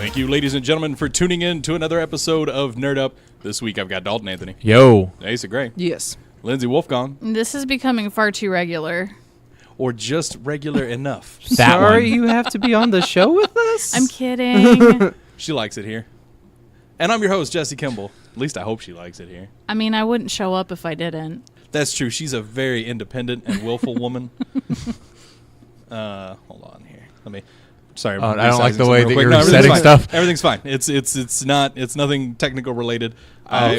Thank you, ladies and gentlemen, for tuning in to another episode of Nerd Up. This week I've got Dalton Anthony. Yo. Asa Gray. Yes. Lindsay Wolfgong. This is becoming far too regular. Or just regular enough. Sorry you have to be on the show with us? I'm kidding. She likes it here. And I'm your host, Jesse Kimball. At least I hope she likes it here. I mean, I wouldn't show up if I didn't. That's true. She's a very independent and willful woman. Hold on here. Let me... Sorry, I don't like the way that you're everything's setting fine. stuff. Everything's fine. It's nothing technical related. I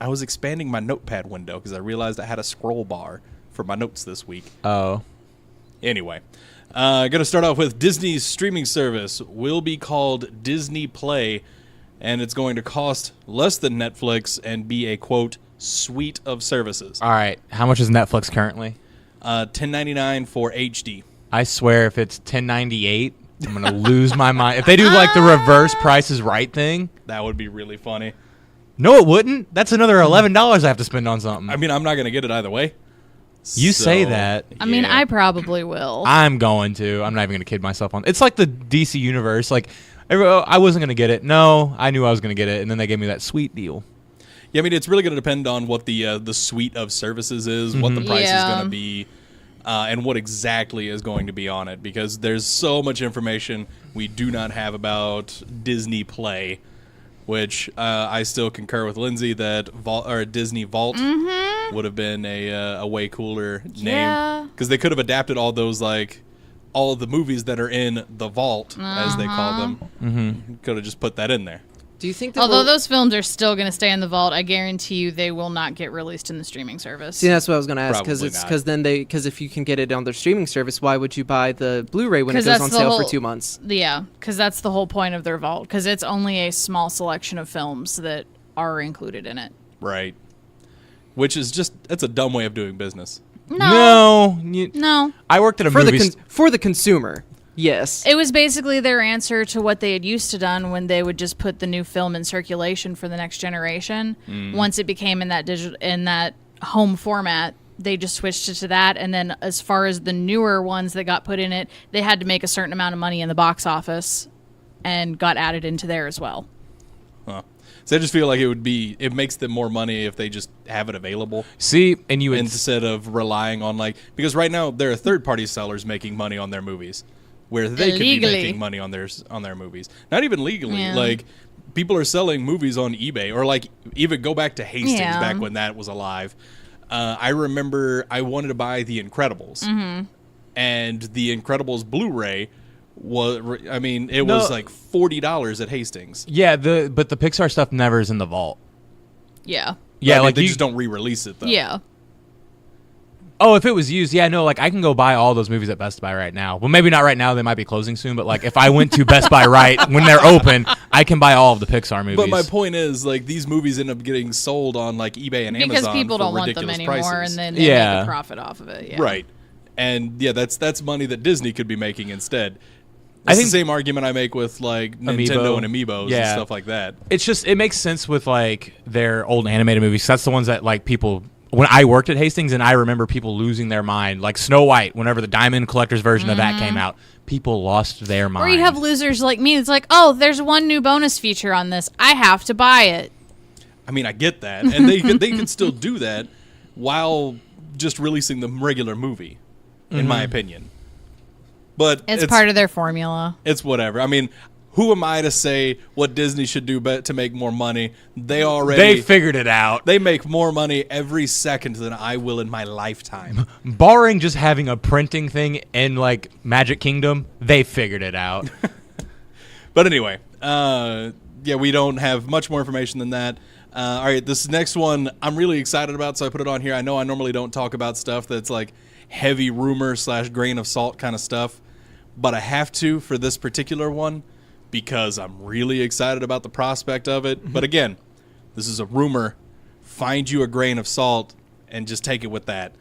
was expanding my notepad window because I realized I had a scroll bar for my notes this week. Oh. Anyway, going to start off with Disney's streaming service will be called Disney Play, and it's going to cost less than Netflix and be a quote suite of services. All right. How much is Netflix currently? $10.99 for HD. I swear if it's $10.98, I'm going to lose my mind. If they do like the reverse Price is Right thing. That would be really funny. No, it wouldn't. That's another $11 I have to spend on something. I mean, I'm not going to get it either way. You say that. I mean, I probably will. I'm going to. I'm not even going to kid myself on. It's like the DC universe. Like, I wasn't going to get it. No, I knew I was going to get it, and then they gave me that sweet deal. Yeah, I mean, it's really going to depend on what the suite of services is, what the price is going to be, and what exactly is going to be on it, because there's so much information we do not have about Disney Play, which I still concur with Lindsay that Disney Vault would have been a way cooler name, because they could have adapted all those, like, all of the movies that are in the Vault, as they call them. Could have just put that in there. Do you think that although those films are still going to stay in the vault, I guarantee you they will not get released in the streaming service. See, that's what I was going to ask, Probably because if you can get it on their streaming service, why would you buy the Blu-ray when it goes on sale for 2 months? Yeah, because that's the whole point of their vault, because it's only a small selection of films that are included in it. Right. Which is just, that's a dumb way of doing business. No. I worked at a movie for the consumer. Yes. It was basically their answer to what they had used to done when they would just put the new film in circulation for the next generation. Once it became in that home format, they just switched it to that. And then as far as the newer ones that got put in it, they had to make a certain amount of money in the box office and got added into there as well. Huh. So I just feel like it makes them more money if they just have it available. See, and you would instead of relying on because right now there are third-party sellers making money on their movies, where they could be making money on their movies. Not even legally. Yeah. Like, people are selling movies on eBay, or like even go back to Hastings back when that was alive. I remember I wanted to buy The Incredibles, and The Incredibles Blu-ray was like $40 at Hastings. Yeah, but the Pixar stuff never is in the vault. Yeah. Yeah, like they just don't re-release it though. Yeah. Oh, if it was used, I can go buy all those movies at Best Buy right now. Well, maybe not right now. They might be closing soon. But like, if I went to Best Buy when they're open, I can buy all of the Pixar movies. But my point is, like, these movies end up getting sold on like eBay and Amazon because people don't want them anymore, prices. and then they make a profit off of it. Yeah. Right, and that's money that Disney could be making instead. I think the same argument I make with like Nintendo and Amiibos and stuff like that. It's just it makes sense with like their old animated movies. That's the ones that like people. When I worked at Hastings, and I remember people losing their mind, like Snow White, whenever the Diamond Collector's version of that came out, people lost their mind. Or you have losers like me. It's like, oh, there's one new bonus feature on this. I have to buy it. I mean, I get that, and they could still do that while just releasing the regular movie, in my opinion. But it's part of their formula. It's whatever. I mean, who am I to say what Disney should do to make more money? They figured it out. They make more money every second than I will in my lifetime. Barring just having a printing thing in like Magic Kingdom, they figured it out. But anyway, we don't have much more information than that. All right, this next one I'm really excited about, so I put it on here. I know I normally don't talk about stuff that's like heavy rumor / grain of salt kind of stuff, but I have to for this particular one, because I'm really excited about the prospect of it. But again, this is a rumor. Find you a grain of salt and just take it with that.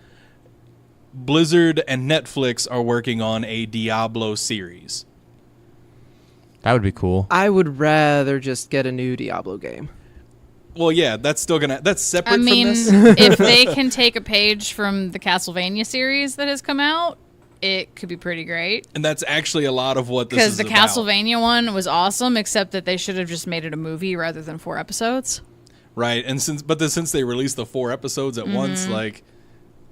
Blizzard and Netflix are working on a Diablo series. That would be cool. I would rather just get a new Diablo game. Well, yeah, that's separate from this. If they can take a page from the Castlevania series that has come out, it could be pretty great. And that's actually a lot of what this is Because the about. Castlevania one was awesome, except that they should have just made it a movie rather than 4 episodes. Right, and since they released the 4 episodes at once, like,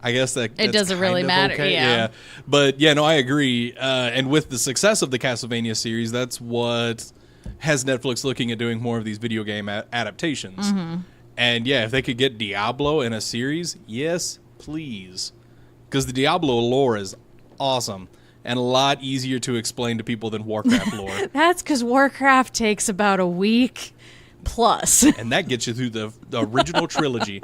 I guess that's doesn't really kind of matter, okay. yeah. But yeah, no, I agree. And with the success of the Castlevania series, that's what has Netflix looking at doing more of these video game adaptations. And yeah, if they could get Diablo in a series, yes, please, because the Diablo lore is awesome and a lot easier to explain to people than Warcraft lore. That's because Warcraft takes about a week plus. And that gets you through the original trilogy.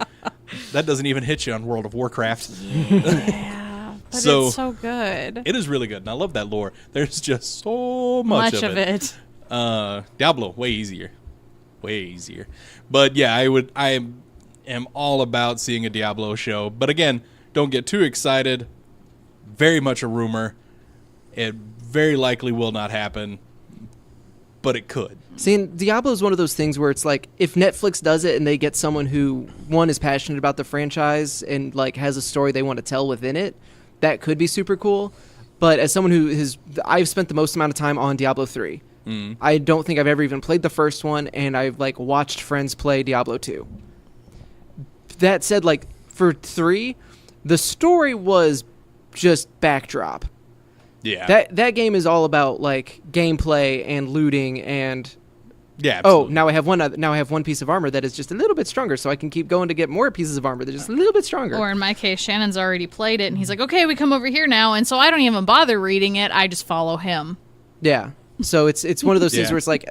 That doesn't even hit you on World of Warcraft. Yeah, but it's so good. It is really good, and I love that lore. There's just so much of it. Diablo, way easier. But yeah, I am all about seeing a Diablo show. But again, don't get too excited. Very much a rumor. It very likely will not happen, but it could. See, and Diablo is one of those things where it's like, if Netflix does it and they get someone who, one, is passionate about the franchise and like has a story they want to tell within it, that could be super cool. But as someone I've spent the most amount of time on Diablo 3. I don't think I've ever even played the first one, and I've like watched friends play Diablo 2. That said, like for 3, the story was just backdrop. Yeah. That game is all about like gameplay and looting and absolutely. now I have one piece of armor that is just a little bit stronger, so I can keep going to get more pieces of armor that are just a little bit stronger. Or in my case, Shannon's already played it, and he's like, okay, we come over here now, and so I don't even bother reading it. I just follow him. Yeah. So it's one of those things Yeah. where it's like,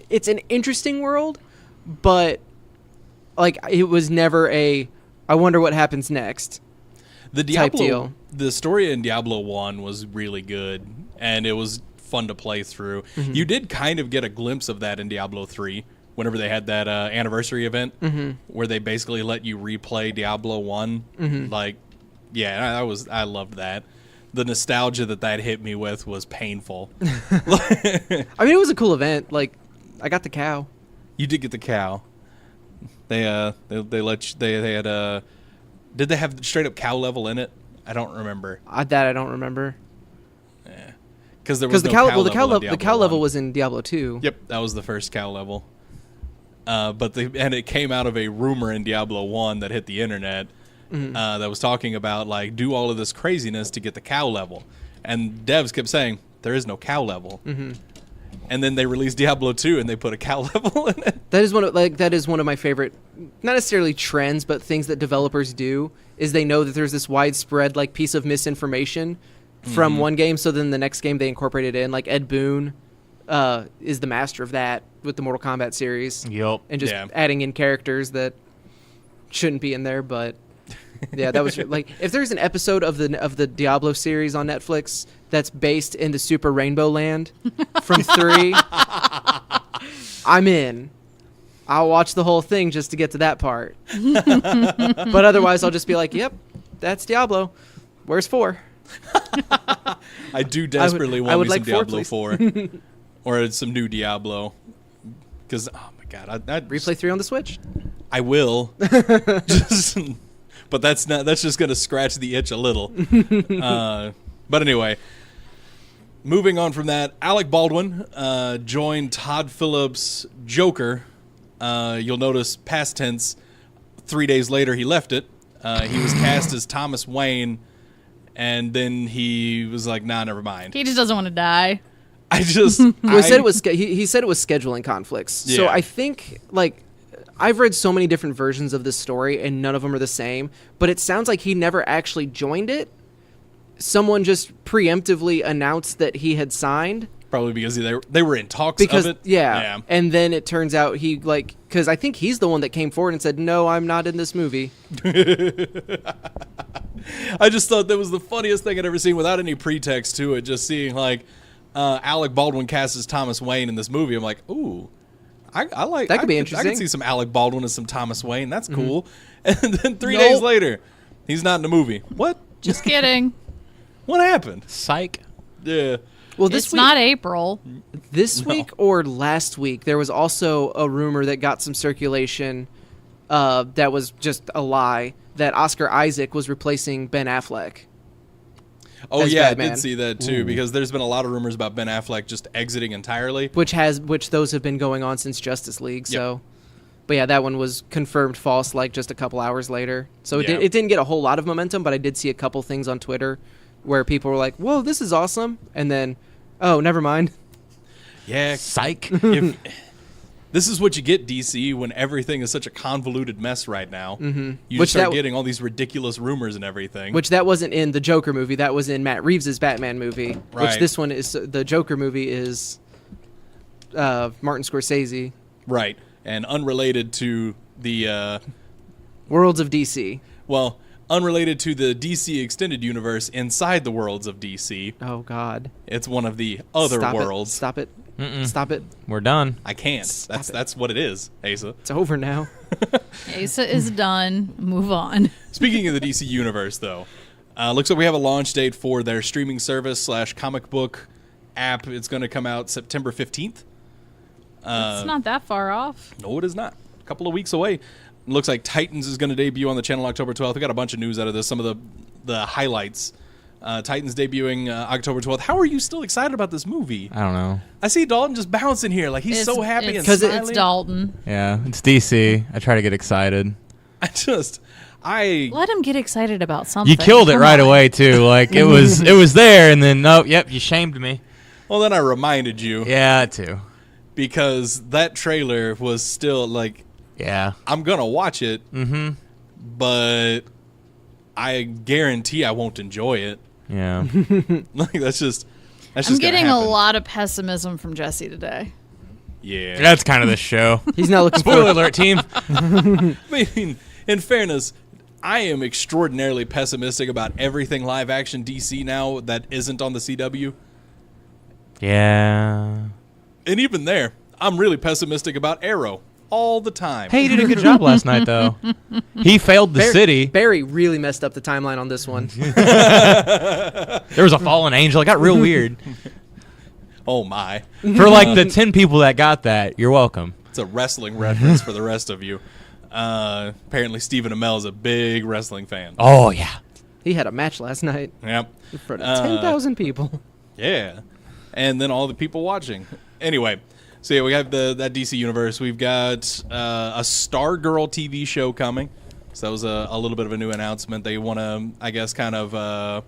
it's an interesting world, but like it was never I wonder what happens next. The type Diablo, deal. The story in Diablo 1 was really good, and it was fun to play through. You did kind of get a glimpse of that in Diablo 3, whenever they had that anniversary event, where they basically let you replay Diablo 1. Like, yeah, I loved that. The nostalgia that hit me with was painful. I mean, it was a cool event. Like, I got the cow. You did get the cow. They let you, they had did they have straight up cow level in it? I don't remember. I don't remember. Yeah, because there was the no cow. cow Well, level the cow level was in Diablo 2. Yep, that was the first cow level. But it came out of a rumor in Diablo 1 that hit the internet that was talking about like do all of this craziness to get the cow level, and devs kept saying there is no cow level. And then they released Diablo 2 and they put a cow level in it. That is one of my favorite, not necessarily trends, but things that developers do is they know that there's this widespread like piece of misinformation from one game, so then the next game they incorporate it in. Like Ed Boon is the master of that with the Mortal Kombat series. Yep. And just adding in characters that shouldn't be in there, but yeah, that was like if there's an episode of the Diablo series on Netflix that's based in the Super Rainbow Land from 3, I'm in. I'll watch the whole thing just to get to that part. But otherwise, I'll just be like, "Yep, that's Diablo. Where's 4?" I do desperately want me like some 4, Diablo 4 or some new Diablo. Because oh my god, I'd Replay 3 on the Switch. I will. But that's just gonna scratch the itch a little. But anyway, moving on from that, Alec Baldwin joined Todd Phillips' Joker. You'll notice past tense. 3 days later, he left it. He was cast as Thomas Wayne, and then he was like, "Nah, never mind." He just doesn't want to die. He said it was scheduling conflicts. So Yeah. I think like I've read so many different versions of this story, and none of them are the same. But it sounds like he never actually joined it. Someone just preemptively announced that he had signed. Probably because they were in talks of it. Yeah. And then it turns out he because I think he's the one that came forward and said, "No, I'm not in this movie." I just thought that was the funniest thing I'd ever seen without any pretext to it. Just seeing like Alec Baldwin cast as Thomas Wayne in this movie. I'm like, ooh, I like that. Could be I interesting. could see some Alec Baldwin as some Thomas Wayne. That's cool. And then 3 days later, he's not in the movie. What? Just kidding. What happened? Psych. Yeah. Well, It's not April. This week or last week, there was also a rumor that got some circulation that was just a lie, that Oscar Isaac was replacing Ben Affleck. Oh as yeah, I Batman. did see that too, because there's been a lot of rumors about Ben Affleck just exiting entirely. which those have been going on since Justice League. So, but yeah, that one was confirmed false like just a couple hours later. So Yeah. it didn't get a whole lot of momentum, but I did see a couple things on Twitter where people were like, "Whoa, this is awesome," and then, "Oh, never mind." Yeah, Psych. this is what you get, DC, when everything is such a convoluted mess right now. Mm-hmm. You Which just start that- getting all these ridiculous rumors and everything. Which that wasn't in the Joker movie. That was in Matt Reeves' Batman movie. Which Right. this one is the Joker movie is Martin Scorsese. Right, and unrelated to the Worlds of DC. unrelated to the DC extended universe inside the worlds of DC. Oh God. It's one of the other Stop worlds. It. Stop it. Stop it. We're done. I can't. Stop it. That's what it is, Asa. It's over now. Asa is done. Move on. Speaking of the DC universe, though, looks like we have a launch date for their streaming service / comic book app. It's going to come out September 15th. It's not that far off. No, it is not. A couple of weeks away. Looks like Titans is going to debut on the channel October 12th. We got a bunch of news out of this. Some of the highlights. Titans debuting October 12th. How are you still excited about this movie? I don't know. I see Dalton just bouncing here like he's so happy and Because smiling. it's Dalton. Yeah, it's DC. I try to get excited. Let him get excited about something. You killed it Come right on. away too. Like it was there, and then yep, you shamed me. Well, then I reminded you Yeah, too. because that trailer was still like, Yeah. I'm going to watch it, but I guarantee I won't enjoy it. Yeah. Like that's just I'm gonna getting a happen. lot of pessimism from Jesse today. Yeah. That's kind of the show. He's not looking Spoiler for. alert, team. I mean, in fairness, I am extraordinarily pessimistic about everything live action DC now that isn't on the CW. Yeah. And even there, I'm really pessimistic about Arrow all the time. Hey, he did a good job last night, though. He failed the city. Barry really messed up the timeline on this one. There was a fallen angel. It got real weird. Oh my. For like the 10 people that got that, you're welcome. It's a wrestling reference for the rest of you. Apparently Stephen Amell is a big wrestling fan. Oh, yeah. He had a match last night Yep. in front of 10,000 people. Yeah. And then all the people watching. Anyway, so yeah, we have that DC universe. We've got a Stargirl TV show coming. So that was a little bit of a new announcement. They want to, I guess, kind of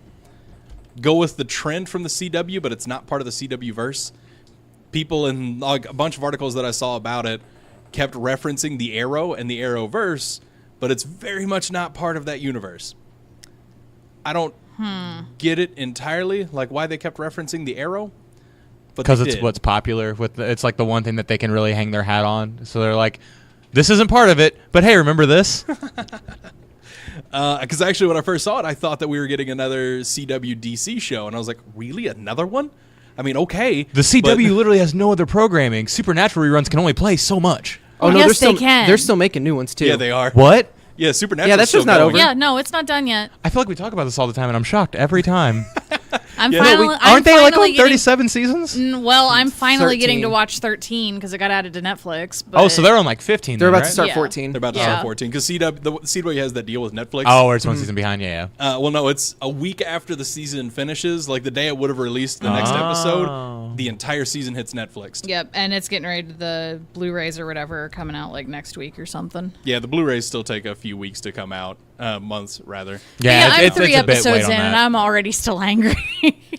go with the trend from the CW, but it's not part of the CW verse. People in like a bunch of articles that I saw about it kept referencing the Arrow and the Arrowverse, but it's very much not part of that universe. I don't get it entirely, like why they kept referencing the Arrow. Because it's what's popular. It's like the one thing that they can really hang their hat on. So they're like, this isn't part of it, but hey, remember this? Because actually, when I first saw it, I thought that we were getting another CW DC show, and I was like, really, another one? I mean, okay. The CW literally has no other programming. Supernatural reruns can only play so much. Oh, I no, guess they're they still, can. They're still making new ones, too. Yeah, they are. What? Yeah, Supernatural. Yeah, that's just not over. Yeah, no, it's not done yet. I feel like we talk about this all the time, and I'm shocked every time. I'm Yeah. finally. Aren't they like on getting- 37 seasons? Well, I'm finally getting to 13. watch 13 because it got added to Netflix. But Oh, so they're on like 15. They're then, about right? to start Yeah. 14. They're about to Yeah. start 14 because CW has that deal with Netflix. Oh, it's one season behind. Yeah. Well, no, it's a week after the season finishes. Like the day it would have released the next Oh. episode, the entire season hits Netflix. Yep, and it's getting ready to the Blu-rays or whatever are coming out like next week or something. Yeah, the Blu-rays still take a few weeks to come out, months rather. Yeah, I'm it's 3 a bit wait episodes on in, and that. I'm already still angry.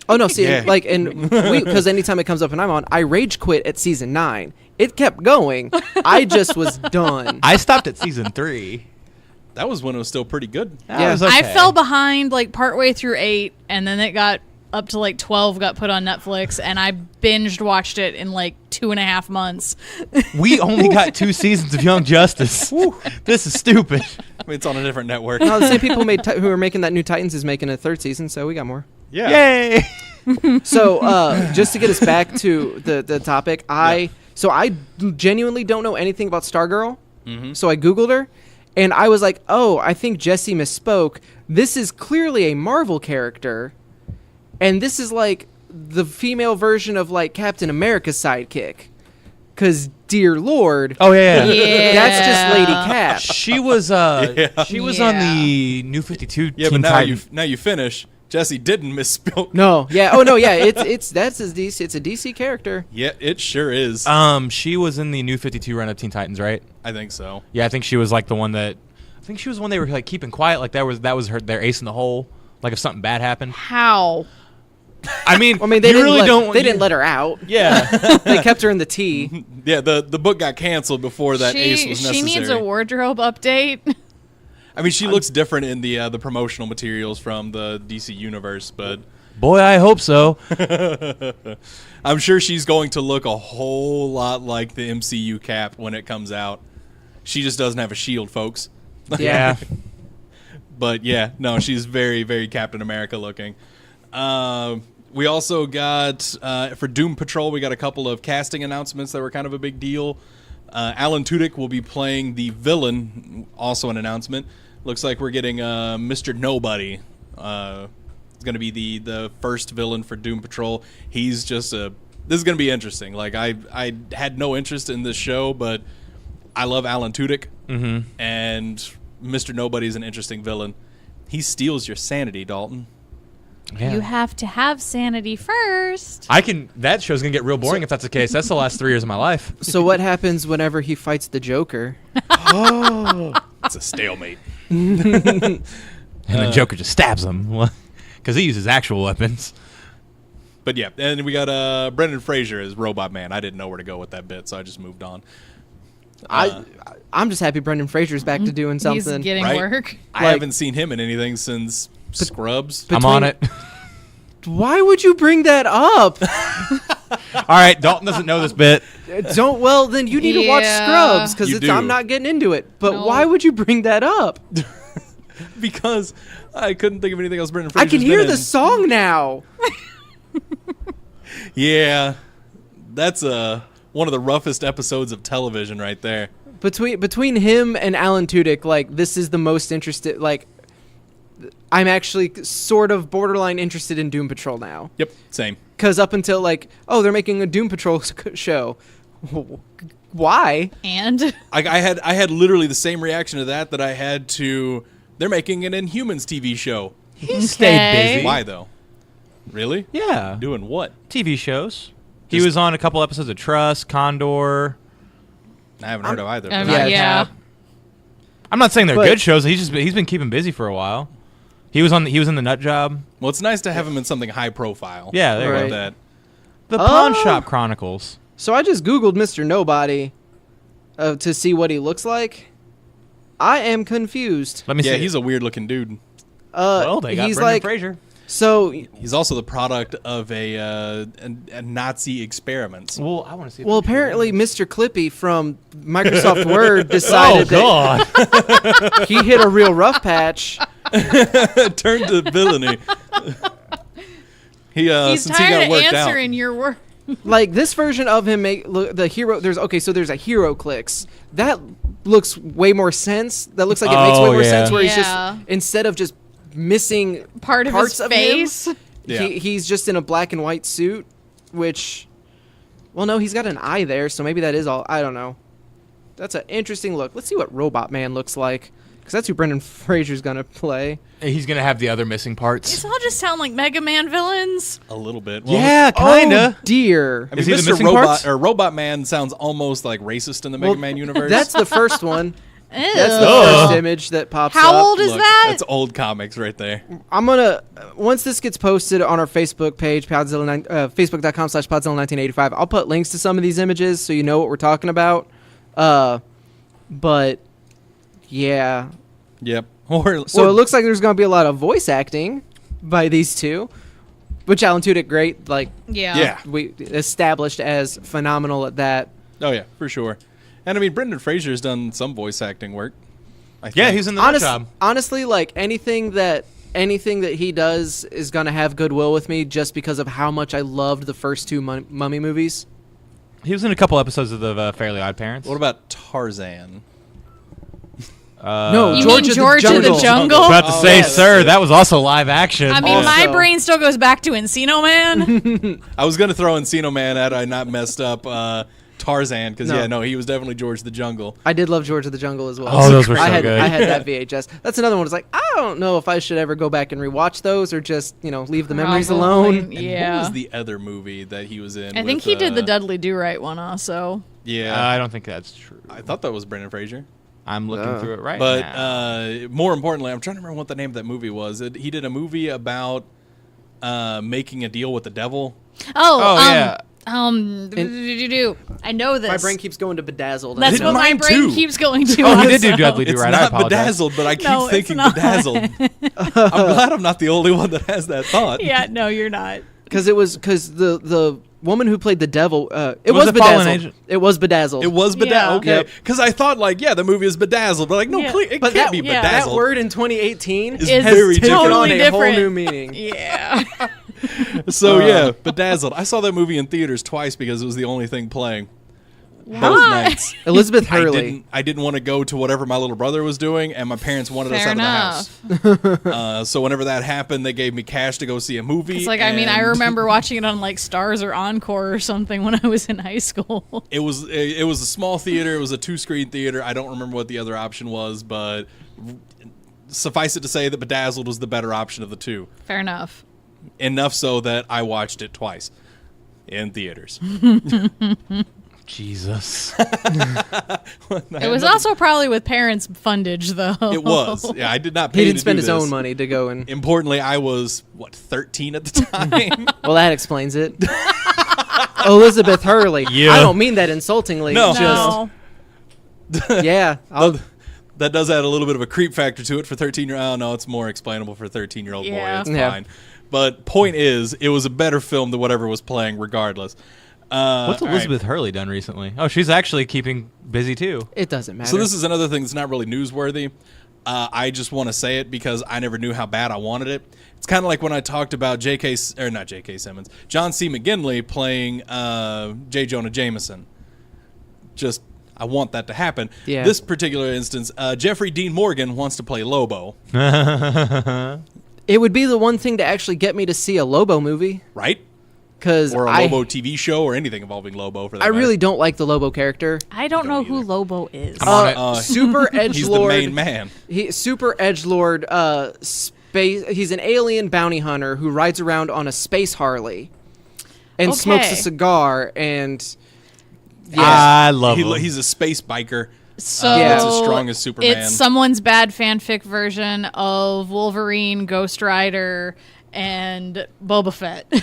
Oh, no, see, Yeah. like, and because anytime it comes up and I'm on, I rage quit at season 9. It kept going. I just was done. I stopped at season 3. That was when it was still pretty good. That Yeah. was I okay. fell behind like partway through 8, and then it got up to like 12 got put on Netflix, and I binged watched it in like 2.5 months. We only got 2 seasons of Young Justice. This is stupid. I mean, it's on a different network. No, the same people who are making that new Titans is making a 3rd season, so we got more. Yeah. Yay! So, just to get us back to the topic, I genuinely don't know anything about Stargirl. So I Googled her, and I was like, oh, I think Jesse misspoke. This is clearly a Marvel character, and this is like the female version of like Captain America's sidekick. Because, dear Lord, Oh yeah. Yeah. that's just Lady Cap. She was she was on Yeah. the New 52 Yeah, Teen but now Titan. you finish. Jesse didn't misspell. No, yeah, oh no, yeah, that's his DC. It's a DC character. Yeah, it sure is. She was in the New 52 run of Teen Titans, right? I think so. Yeah, I think she was like the one that. I think she was the one they were like keeping quiet. Like that was their ace in the hole. Like if something bad happened. How? I mean, They didn't let her out. Yeah. They kept her in the T. Yeah, the book got canceled before that ace was necessary. She needs a wardrobe update. I mean, she looks different in the promotional materials from the DC universe, but Boy, I hope so. I'm sure she's going to look a whole lot like the MCU Cap when it comes out. She just doesn't have a shield, folks. Yeah. But yeah, no, she's very, very Captain America looking. We also got, for Doom Patrol, we got a couple of casting announcements that were kind of a big deal. Alan Tudyk will be playing the villain, also an announcement. Looks like we're getting Mr. Nobody. It's going to be the first villain for Doom Patrol. He's just this is going to be interesting. Like, I had no interest in this show, but I love Alan Tudyk. Mm-hmm. And Mr. Nobody is an interesting villain. He steals your sanity, Dalton. Yeah. You have to have sanity first. That show's gonna get real boring if that's the case. That's the last 3 years of my life. So what happens whenever he fights the Joker? It's a stalemate. And the Joker just stabs him because he uses actual weapons. But yeah, and we got Brendan Fraser as Robot Man. I didn't know where to go with that bit, so I just moved on. I'm just happy Brendan Fraser's back to doing something. He's getting Right? work. I haven't seen him in anything since Scrubs. I'm on it. Why would you bring that up? All right, Dalton doesn't know this bit. Well, then you need to watch Yeah. Scrubs You because do. I'm not getting into it. But No. why would you bring that up? Because I couldn't think of anything else Brendan I Fraser's can hear been the in. song now. Yeah, that's one of the roughest episodes of television right there. Between him and Alan Tudyk, like, this is the most interested. Like, I'm actually sort of borderline interested in Doom Patrol now. Yep, same. Because up until like, oh, they're making a Doom Patrol show. Why? And I had literally the same reaction to that I had to they're making an Inhumans TV show. He stayed busy. Why though? Really? Yeah. Doing what? TV shows. He was on a couple episodes of Trust, Condor. I haven't heard of either. I of mean, those. yeah. I'm not saying they're But- good shows. He's been keeping busy for a while. He was in the Nut Job. Well, it's nice to have him in something high profile. Yeah, there Right. you go. That. The Pawn Oh. Shop Chronicles. So I just Googled Mr. Nobody to see what he looks like. I am confused. Let me Yeah, see. he's a weird looking dude. Well, they got he's Brendan like Fraser. so. He's also the product of a Nazi experiment. Well, I want to see. Well, apparently, Mr. Clippy from Microsoft Word decided God. that he hit a real rough patch. Turned to villainy. he's since he tired got of worked out. answering your work. Like this version of him, the hero. There's a Hero Clicks that looks way more sense. That looks like it makes way Oh, more yeah. sense. Where he's Yeah. just instead of just missing Part of parts his of face. him, Yeah. he's just in a black and white suit. Which, well, no, he's got an eye there, so maybe that is all. I don't know. That's an interesting look. Let's see what Robot Man looks like, because that's who Brendan Fraser's gonna play. He's gonna have the other missing parts. These all just sound like Mega Man villains. A little bit. Well, Yeah, kinda. Oh dear. I mean, Is he the Mr. missing Robot parts? or Robot Man sounds almost like racist in the Mega Man universe. That's the first one. Ew. That's the Ugh. first image that pops How up. old is Look, that? That's old comics right there. I'm gonna once this gets posted on our Facebook page, facebook.com/Podzilla1985. I'll put links to some of these images so you know what we're talking about. But yeah, Yep. so it looks like there's gonna be a lot of voice acting by these two, which Alan Tudyk, great, like Yeah. we established as phenomenal at that. Oh yeah, for sure. And I mean, Brendan Fraser's done some voice acting work. I Yeah, think. he's in the Nut Job. Honestly, like anything that he does is gonna have goodwill with me just because of how much I loved the first two Mummy movies. He was in a couple episodes of the Fairly Odd Parents. What about Tarzan? No, You George mean of George the of the Jungle. Jungle? I was about to Oh, say, yeah, that's sir, it. that was also live action. I mean, my Also- brain still goes back to Encino Man. I was gonna throw Encino Man had I not messed up Tarzan, because No. he was definitely George the Jungle. I did love George of the Jungle as well. Oh, those were so I had, good. I had that VHS. That's another one. It's like, I don't know if I should ever go back and rewatch those or just, leave the memories Probably, alone. And Yeah. what was the other movie that he was in? I think he did the Dudley Do-Right one also. Yeah, I don't think that's true. I thought that was Brendan Fraser. I'm looking through it right But now. more importantly, I'm trying to remember what the name of that movie was. He did a movie about making a deal with the devil. Yeah. I know this. My brain keeps going to Bedazzled. That's what my Mine brain too. keeps going to. Oh, he did do also. Dudley Do It's Right. I not apologize. Bedazzled, but I keep No, it's thinking not. Bedazzled. I'm glad I'm not the only one that has that thought. Yeah, no, you're not. Because the woman who played the devil, it Was was it Fallen Bedazzled. Angel? It was Bedazzled. It was Bedazzled. Yeah. Okay. Because I thought, the movie is Bedazzled. But, no, Yeah. it But can't that, be yeah, that Bedazzled. word in 2018 Is has very taken different. on Totally a whole different. new meaning. Yeah. So, Bedazzled. I saw that movie in theaters twice because it was the only thing playing. Both Why? nights. Elizabeth Hurley. I didn't want to go to whatever my little brother was doing, and my parents wanted us Fair out of the house. So whenever that happened, they gave me cash to go see a movie. It's like, I and remember watching it on Stars or Encore or something when I was in high school. It was a small theater. It was a 2-screen theater. I don't remember what the other option was, but suffice it to say that Bedazzled was the better option of the two. Fair enough. Enough so that I watched it twice in theaters. Jesus. It was also probably with parents' fundage, though. It was. Yeah, I did not pay He didn't to spend do his this. own money to go and. Importantly, I was 13 at the time. Well, that explains it. Elizabeth Hurley. Yeah. I don't mean that insultingly. No. No. Just yeah. That does add a little bit of a creep factor to it for 13-year-old. Oh, no, it's more explainable for a 13-year-old Yeah. boy. It's Yeah. fine. But point is, it was a better film than whatever was playing regardless. What's all right. Elizabeth Hurley done recently? Oh, she's actually keeping busy too. It doesn't matter. So this is another thing that's not really newsworthy. I just want to say it because I never knew how bad I wanted it. It's kind of like when I talked about not J.K. Simmons, John C. McGinley playing J. Jonah Jameson. Just, I want that to happen. Yeah. This particular instance, Jeffrey Dean Morgan wants to play Lobo, It would be the one thing to actually get me to see a Lobo movie, right? because Or a Lobo TV show or anything involving Lobo. For that I matter. really don't like the Lobo character. I don't know don't who either. Lobo is. I'm on it. Super edgelord. He's the main man. Super edgelord. Space. He's an alien bounty hunter who rides around on a space Harley, and smokes a Okay. cigar. And I love him. He's a space biker. So Yeah. He's as strong as Superman. It's someone's bad fanfic version of Wolverine, Ghost Rider, and Boba Fett. a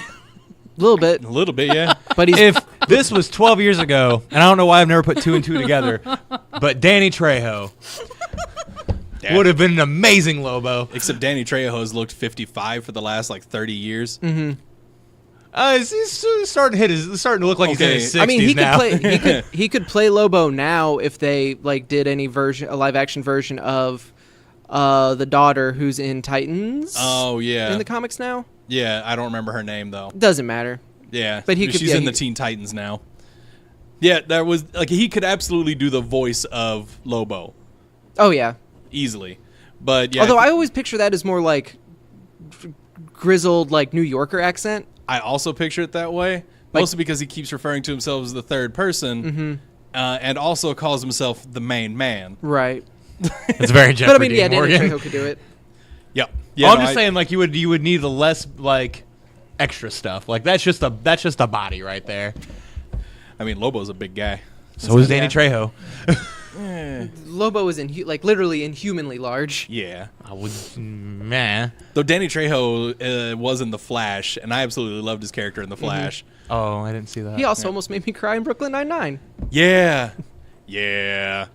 little bit, A little bit, yeah. but he's If this was 12 years ago, and I don't know why I've never put 2 and 2 together, but Danny Trejo would have been an amazing Lobo. Except Danny Trejo has looked 55 for the last 30 years. He's starting to look like he's in his 60s I mean, he now. could play. He could play Lobo now if they did any a live action version of the daughter who's in Titans. Oh yeah, in the comics now. yeah. I don't remember her name though. Doesn't matter. Yeah, But he could- she's yeah, in the he- Teen Titans now. Yeah, that was he could absolutely do the voice of Lobo Oh yeah. easily. But yeah, Although I always picture that as more grizzled New Yorker accent. I also picture it that way, mostly because he keeps referring to himself as the third person, and also calls himself the main man. Right. It's very Jeffrey But I mean, Dean yeah, Danny Morgan. Trejo could do it. Yep. Well, Yeah, I'm just saying, you would need the less extra stuff. That's just a body right there. I mean, Lobo's a big guy. So is Danny Yeah. Trejo. Lobo is literally inhumanly large. Yeah. I would, man. Though Danny Trejo was in The Flash, and I absolutely loved his character in The Flash. Oh, I didn't see that. He also almost made me cry in Brooklyn Nine-Nine. Yeah. Yeah.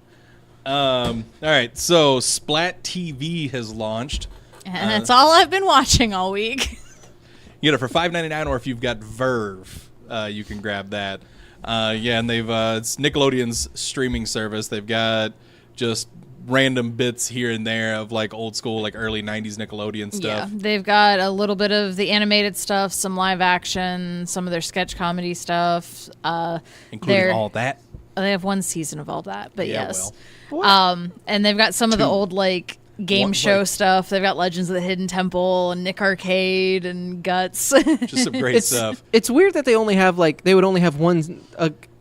All right, so Splat TV has launched. And that's all I've been watching all week. You get it for $5.99, or if you've got Verve, you can grab that. Yeah, and they've it's Nickelodeon's streaming service. They've got just random bits here and there of old school, early '90s Nickelodeon Yeah, stuff. they've got a little bit of the animated stuff, some live action, some of their sketch comedy stuff. Including they're- all that. They have one season of all that, but Yeah, yes. And they've got some of the old game One, show stuff. They've got Legends of the Hidden Temple and Nick Arcade and Guts. Just some great stuff. It's weird that they only have they would only have one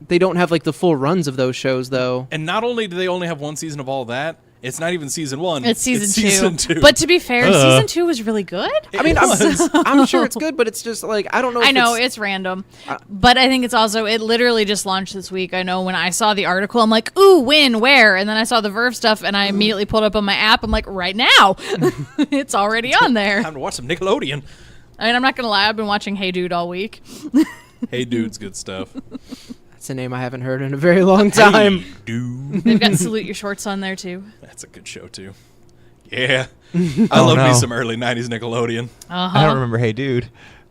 they don't have like the full runs of those shows though. And not only do they only have one season of all that, it's not even season 1. It's season two. two. But to be fair, season 2 was really good. I mean, I'm sure it's good, but it's just like I don't know. I know it's random, but I think it's also it literally just launched this week. I know when I saw the article, I'm like, ooh, when, where, and then I saw the Verve stuff, and I immediately pulled up on my app. I'm like, right now, it's already on there. Time to watch some Nickelodeon. I mean, I'm not gonna lie, I've been watching Hey Dude all week. Hey Dude's good stuff. That's a name I haven't heard in a very long time. Hey Dude. They've got Salute Your Shorts on there too. That's a good show too. Yeah. I love me no. some early 90s Nickelodeon. I don't remember Hey Dude.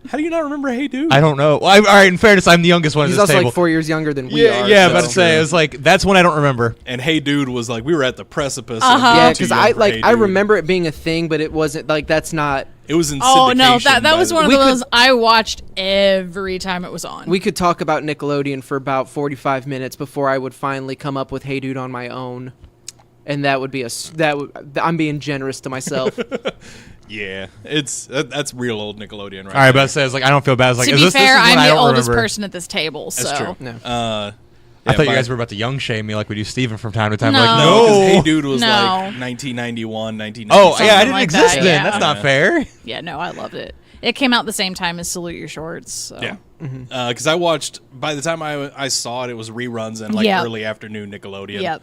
How do you not remember Hey Dude? I don't know. Well, all right, in fairness, I'm the youngest one He's at this also table. like 4 years younger than we are. Yeah, so. about to say, it was like, that's one I don't remember. And Hey Dude was like, we were at the precipice. Yeah, because because I remember it being a thing, but it wasn't like that's not. It was in Oh no, syndication that was by one of the- the ones I watched every time it was on. We could talk about Nickelodeon for about 45 minutes before I would finally come up with Hey Dude on my own, and that would be I'm being generous to myself. Yeah, that's real old Nickelodeon, right? All right, but it says, like, I don't feel bad. I was like, to is be this, fair, this is one I'm I the don't oldest remember. person at this table, so That's true. No. I thought you by- guys were about to young shame me like we do Steven from time to time. No. Like, No, no. because Hey Dude was No. like 1991, 1990. Oh, Something yeah, I didn't like exist that, then. yeah. That's not fair. yeah, no, I loved it. It came out the same time as Salute Your Shorts. So. Yeah. Because I watched, by the time I saw it, it was reruns and like Yep. early afternoon Nickelodeon. Yep.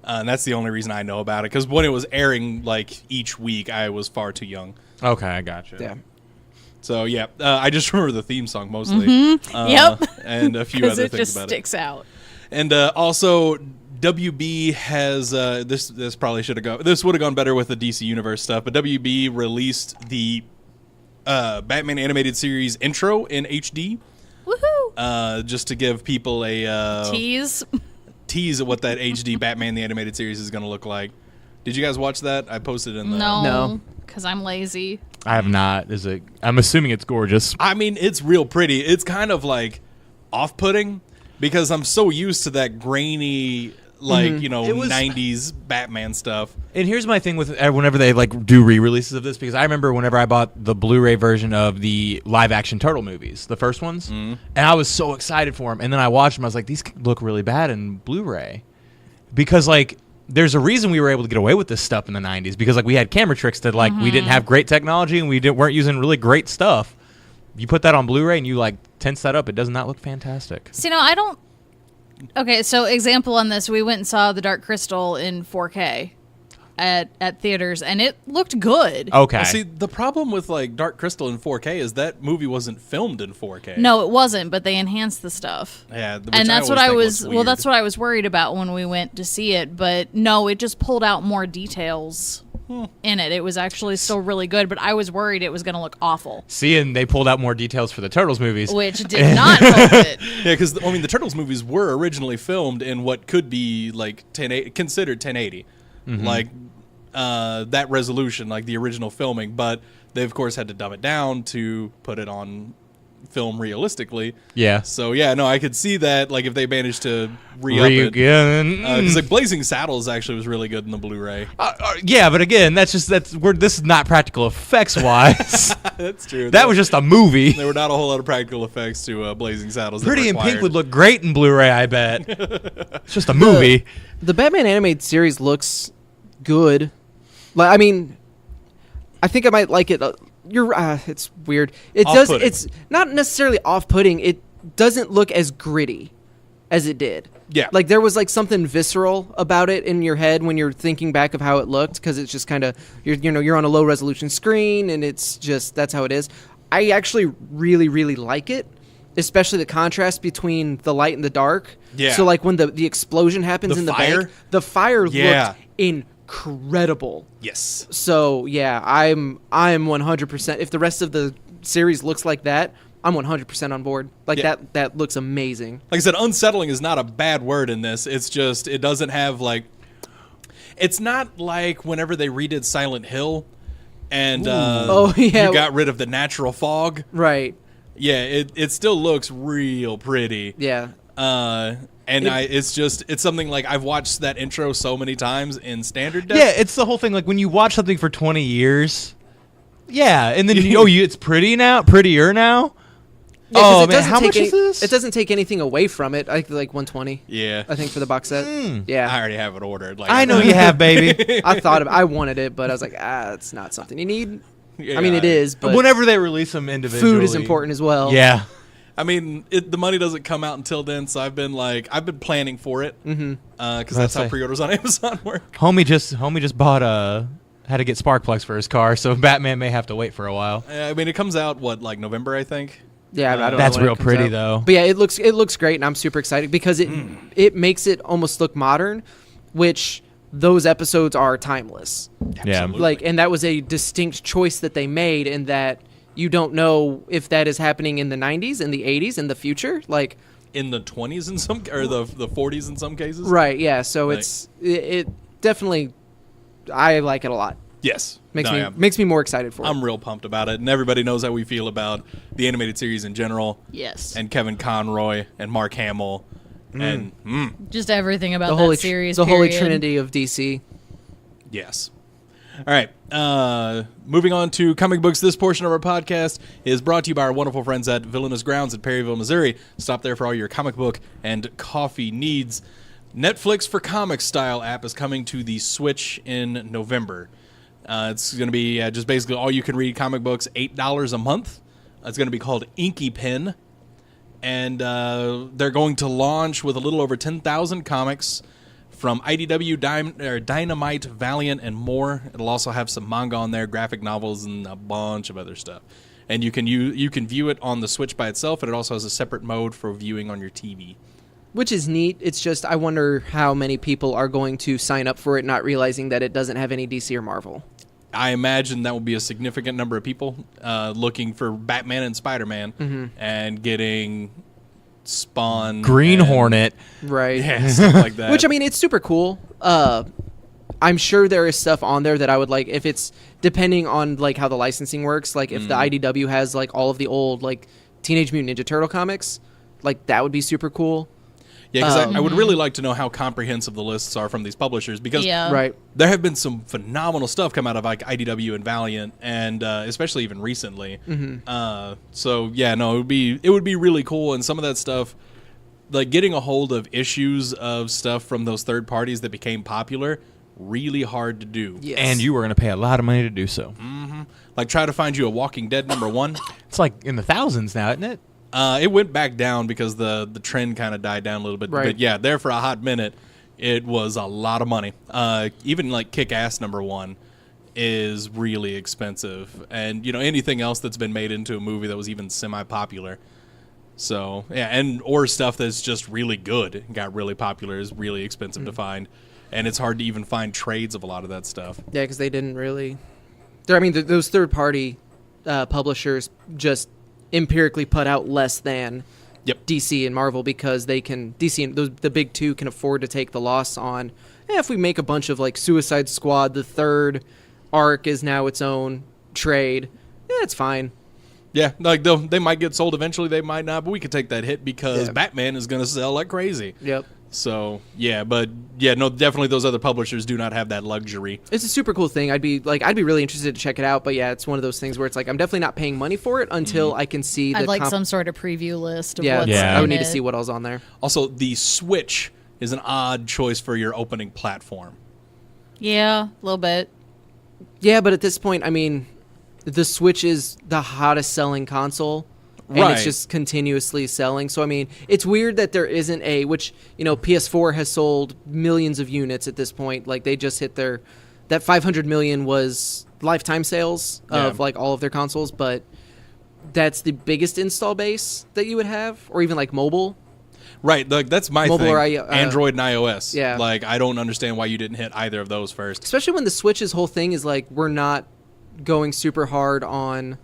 And that's the only reason I know about it. Because when it was airing like each week, I was far too young. Okay, I gotcha. Yeah. So yeah, I just remember the theme song mostly. Yep. And a few Because other it things just about sticks out. it. And also, WB has this probably should have gone. This would have gone better with the DC Universe stuff. But WB released the Batman animated series intro in HD. Woohoo! Just to give people a Tease. of what that HD Batman the animated series is going to look like. Did you guys watch that? I posted in the. No. No. Because I'm lazy. I have not. I'm assuming it's gorgeous. I mean, it's real pretty. It's kind of like off-putting because I'm so used to that grainy, like It was- 90s Batman stuff. And here's my thing with whenever they like do re-releases of this, because I remember whenever I bought the Blu-ray version of the live-action Turtle movies, the first ones, and I was so excited for them. And then I watched them, I was like, these look really bad in Blu-ray, because like there's a reason we were able to get away with this stuff in the 90s, because like we had camera tricks that like we didn't have great technology and weren't using really great stuff. You put that on Blu-ray and you like tense that up, it does not look fantastic. See, no, I don't. Okay, so example on this, we went and saw The Dark Crystal in 4K at theaters, and it looked good. Okay. Well, see, the problem with like Dark Crystal in 4K is that movie wasn't filmed in 4K. No, it wasn't, but they enhanced the stuff. Yeah, which And that's what always I think was. looks Well, weird. that's what I was worried about when we went to see it. But no, it just pulled out more details in it. It was actually still really good, but I was worried it was going to look awful, See, and they pulled out more details for the Turtles movies. which did not help it. Yeah, because I mean, the Turtles movies were originally filmed in what could be like considered 1080, like that resolution, like the original filming. But they of course had to dumb it down to put it on film realistically. Yeah. So yeah, no, I could see that. Like if they managed to re-up it, Again. because like Blazing Saddles actually was really good in the Blu-ray. Yeah, but again, this is not practical effects wise. That's true. That was just a movie. There were not a whole lot of practical effects to Blazing Saddles. that Pretty in Pink required- would look great in Blu-ray, I bet. It's just a movie. The Batman animated series looks good. Like, I mean, I think I might like it. It's weird. It does. Off-putting. It's not necessarily off-putting. It doesn't look as gritty as it did. Yeah. Like there was like something visceral about it in your head when you're thinking back of how it looked, because it's just kind of you're on a low resolution screen and it's just that's how it is. I actually really really like it, especially the contrast between the light and the dark. Yeah. So like when the explosion happens The in the fire? bank, the fire Yeah. looked incredible. Yes. So yeah, I'm 100%. If the rest of the series looks like that, I'm 100% on board. Like Yeah. that looks amazing. Like I said, unsettling is not a bad word in this. It's just it doesn't have like. It's not like whenever they redid Silent Hill, and Oh, yeah. you got rid of the natural fog. Right. Yeah, it still looks real pretty. Yeah. It's something like I've watched that intro so many times in standard def. Yeah, it's the whole thing. Like when you watch something for 20 years, yeah, and then it's prettier now. Yeah, 'cause Oh, it man, doesn't how take much is this? It doesn't take anything away from it. I think like 120. Yeah. I think for the box set. I Yeah, already have it ordered. Like I know you have, baby. I wanted it, but I was like, it's not something you need. Yeah, I mean, it is, but Whenever they release them individually, food is important as well. Yeah. I mean, the money doesn't come out until then, so I've been planning for it. Mm-hmm. Because that's how pre-orders on Amazon work. Homie just bought had to get Sparkplex for his car, so Batman may have to wait for a while. I mean, it comes out November, I think. Yeah, I don't know That's when it real comes pretty out. though. But yeah, it looks great, and I'm super excited because it makes it almost look modern, which those episodes are timeless. Yeah. Absolutely. Like, and that was a distinct choice that they made, in that you don't know if that is happening in the 90s, in the 80s, in the future. Like, In the 20s in some, or the 40s in some cases. right? Yeah. So Like- it definitely, I like it a lot. Yes. Makes me more excited for it. I'm real pumped about it, and everybody knows how we feel about the animated series in general. Yes. And Kevin Conroy and Mark Hamill, and Just everything about the that holy series. the holy period. trinity of DC. yes. All right. Moving on to comic books. This portion of our podcast is brought to you by our wonderful friends at Villainous Grounds in Perryville, Missouri. Stop there for all your comic book and coffee needs. Netflix for Comics style app is coming to the Switch in November. It's going to be just basically all you can read comic books, $8 a month. It's going to be called Inky Pen. And they're going to launch with a little over 10,000 comics from IDW, Dynamite, Valiant, and more. It'll also have some manga on there, graphic novels, and a bunch of other stuff. And you can view it on the Switch by itself, and it also has a separate mode for viewing on your TV. Which is neat. It's just, I wonder how many people are going to sign up for it, not realizing that it doesn't have any DC or Marvel. I imagine that will be a significant number of people looking for Batman and Spider-Man and getting Spawn, Green and- Hornet. Right. yeah, stuff like that. Which, I mean, it's super cool. I'm sure there is stuff on there that I would like, if it's depending on like how the licensing works. Like if the IDW has like all of the old like Teenage Mutant Ninja Turtle comics, like that would be super cool. Yeah, because I would really like to know how comprehensive the lists are from these publishers, because Yeah. Right. there have been some phenomenal stuff come out of like IDW and Valiant, and especially even recently. So yeah, no, it would be really cool, and some of that stuff, like getting a hold of issues of stuff from those third parties that became popular, really hard to do. Yes. And you were going to pay a lot of money to do so. Like try to find you a Walking Dead #1. It's like in the thousands now, isn't it? It went back down because the trend kind of died down a little bit. Right. But yeah, there for a hot minute, it was a lot of money. Even like Kick-Ass #1 is really expensive. And, anything else that's been made into a movie that was even semi-popular. So, yeah, or stuff that's just really good and got really popular is really expensive to find. And it's hard to even find trades of a lot of that stuff. Yeah, because they didn't really. Those third-party publishers just empirically put out less than Yep. DC and Marvel, because DC and the big two can afford to take the loss on. If we make a bunch of like Suicide Squad, the third arc is now its own trade. It's fine. Yeah, like they might get sold eventually, they might not, but we could take that hit because Yeah. Batman is going to sell like crazy. Yep. So, yeah, but yeah, no, definitely those other publishers do not have that luxury. It's a super cool thing. I'd be really interested to check it out. But yeah, it's one of those things where it's like I'm definitely not paying money for it until I can see the. I'd like some sort of preview list of Yeah, what's Yeah. I would in need to it. see what else on there. Also, the Switch is an odd choice for your opening platform. Yeah, a little bit. Yeah, but at this point, I mean, the Switch is the hottest selling console. And Right. it's just continuously selling. So, I mean, it's weird that there isn't which, PS4 has sold millions of units at this point. Like, they just hit that 500 million was lifetime sales of, Yeah. like, all of their consoles. But that's the biggest install base that you would have, or even, like, mobile. Right, like that's my Mobile thing. or Android and iOS. yeah. Like, I don't understand why you didn't hit either of those first. Especially when the Switch's whole thing is, like, we're not going super hard on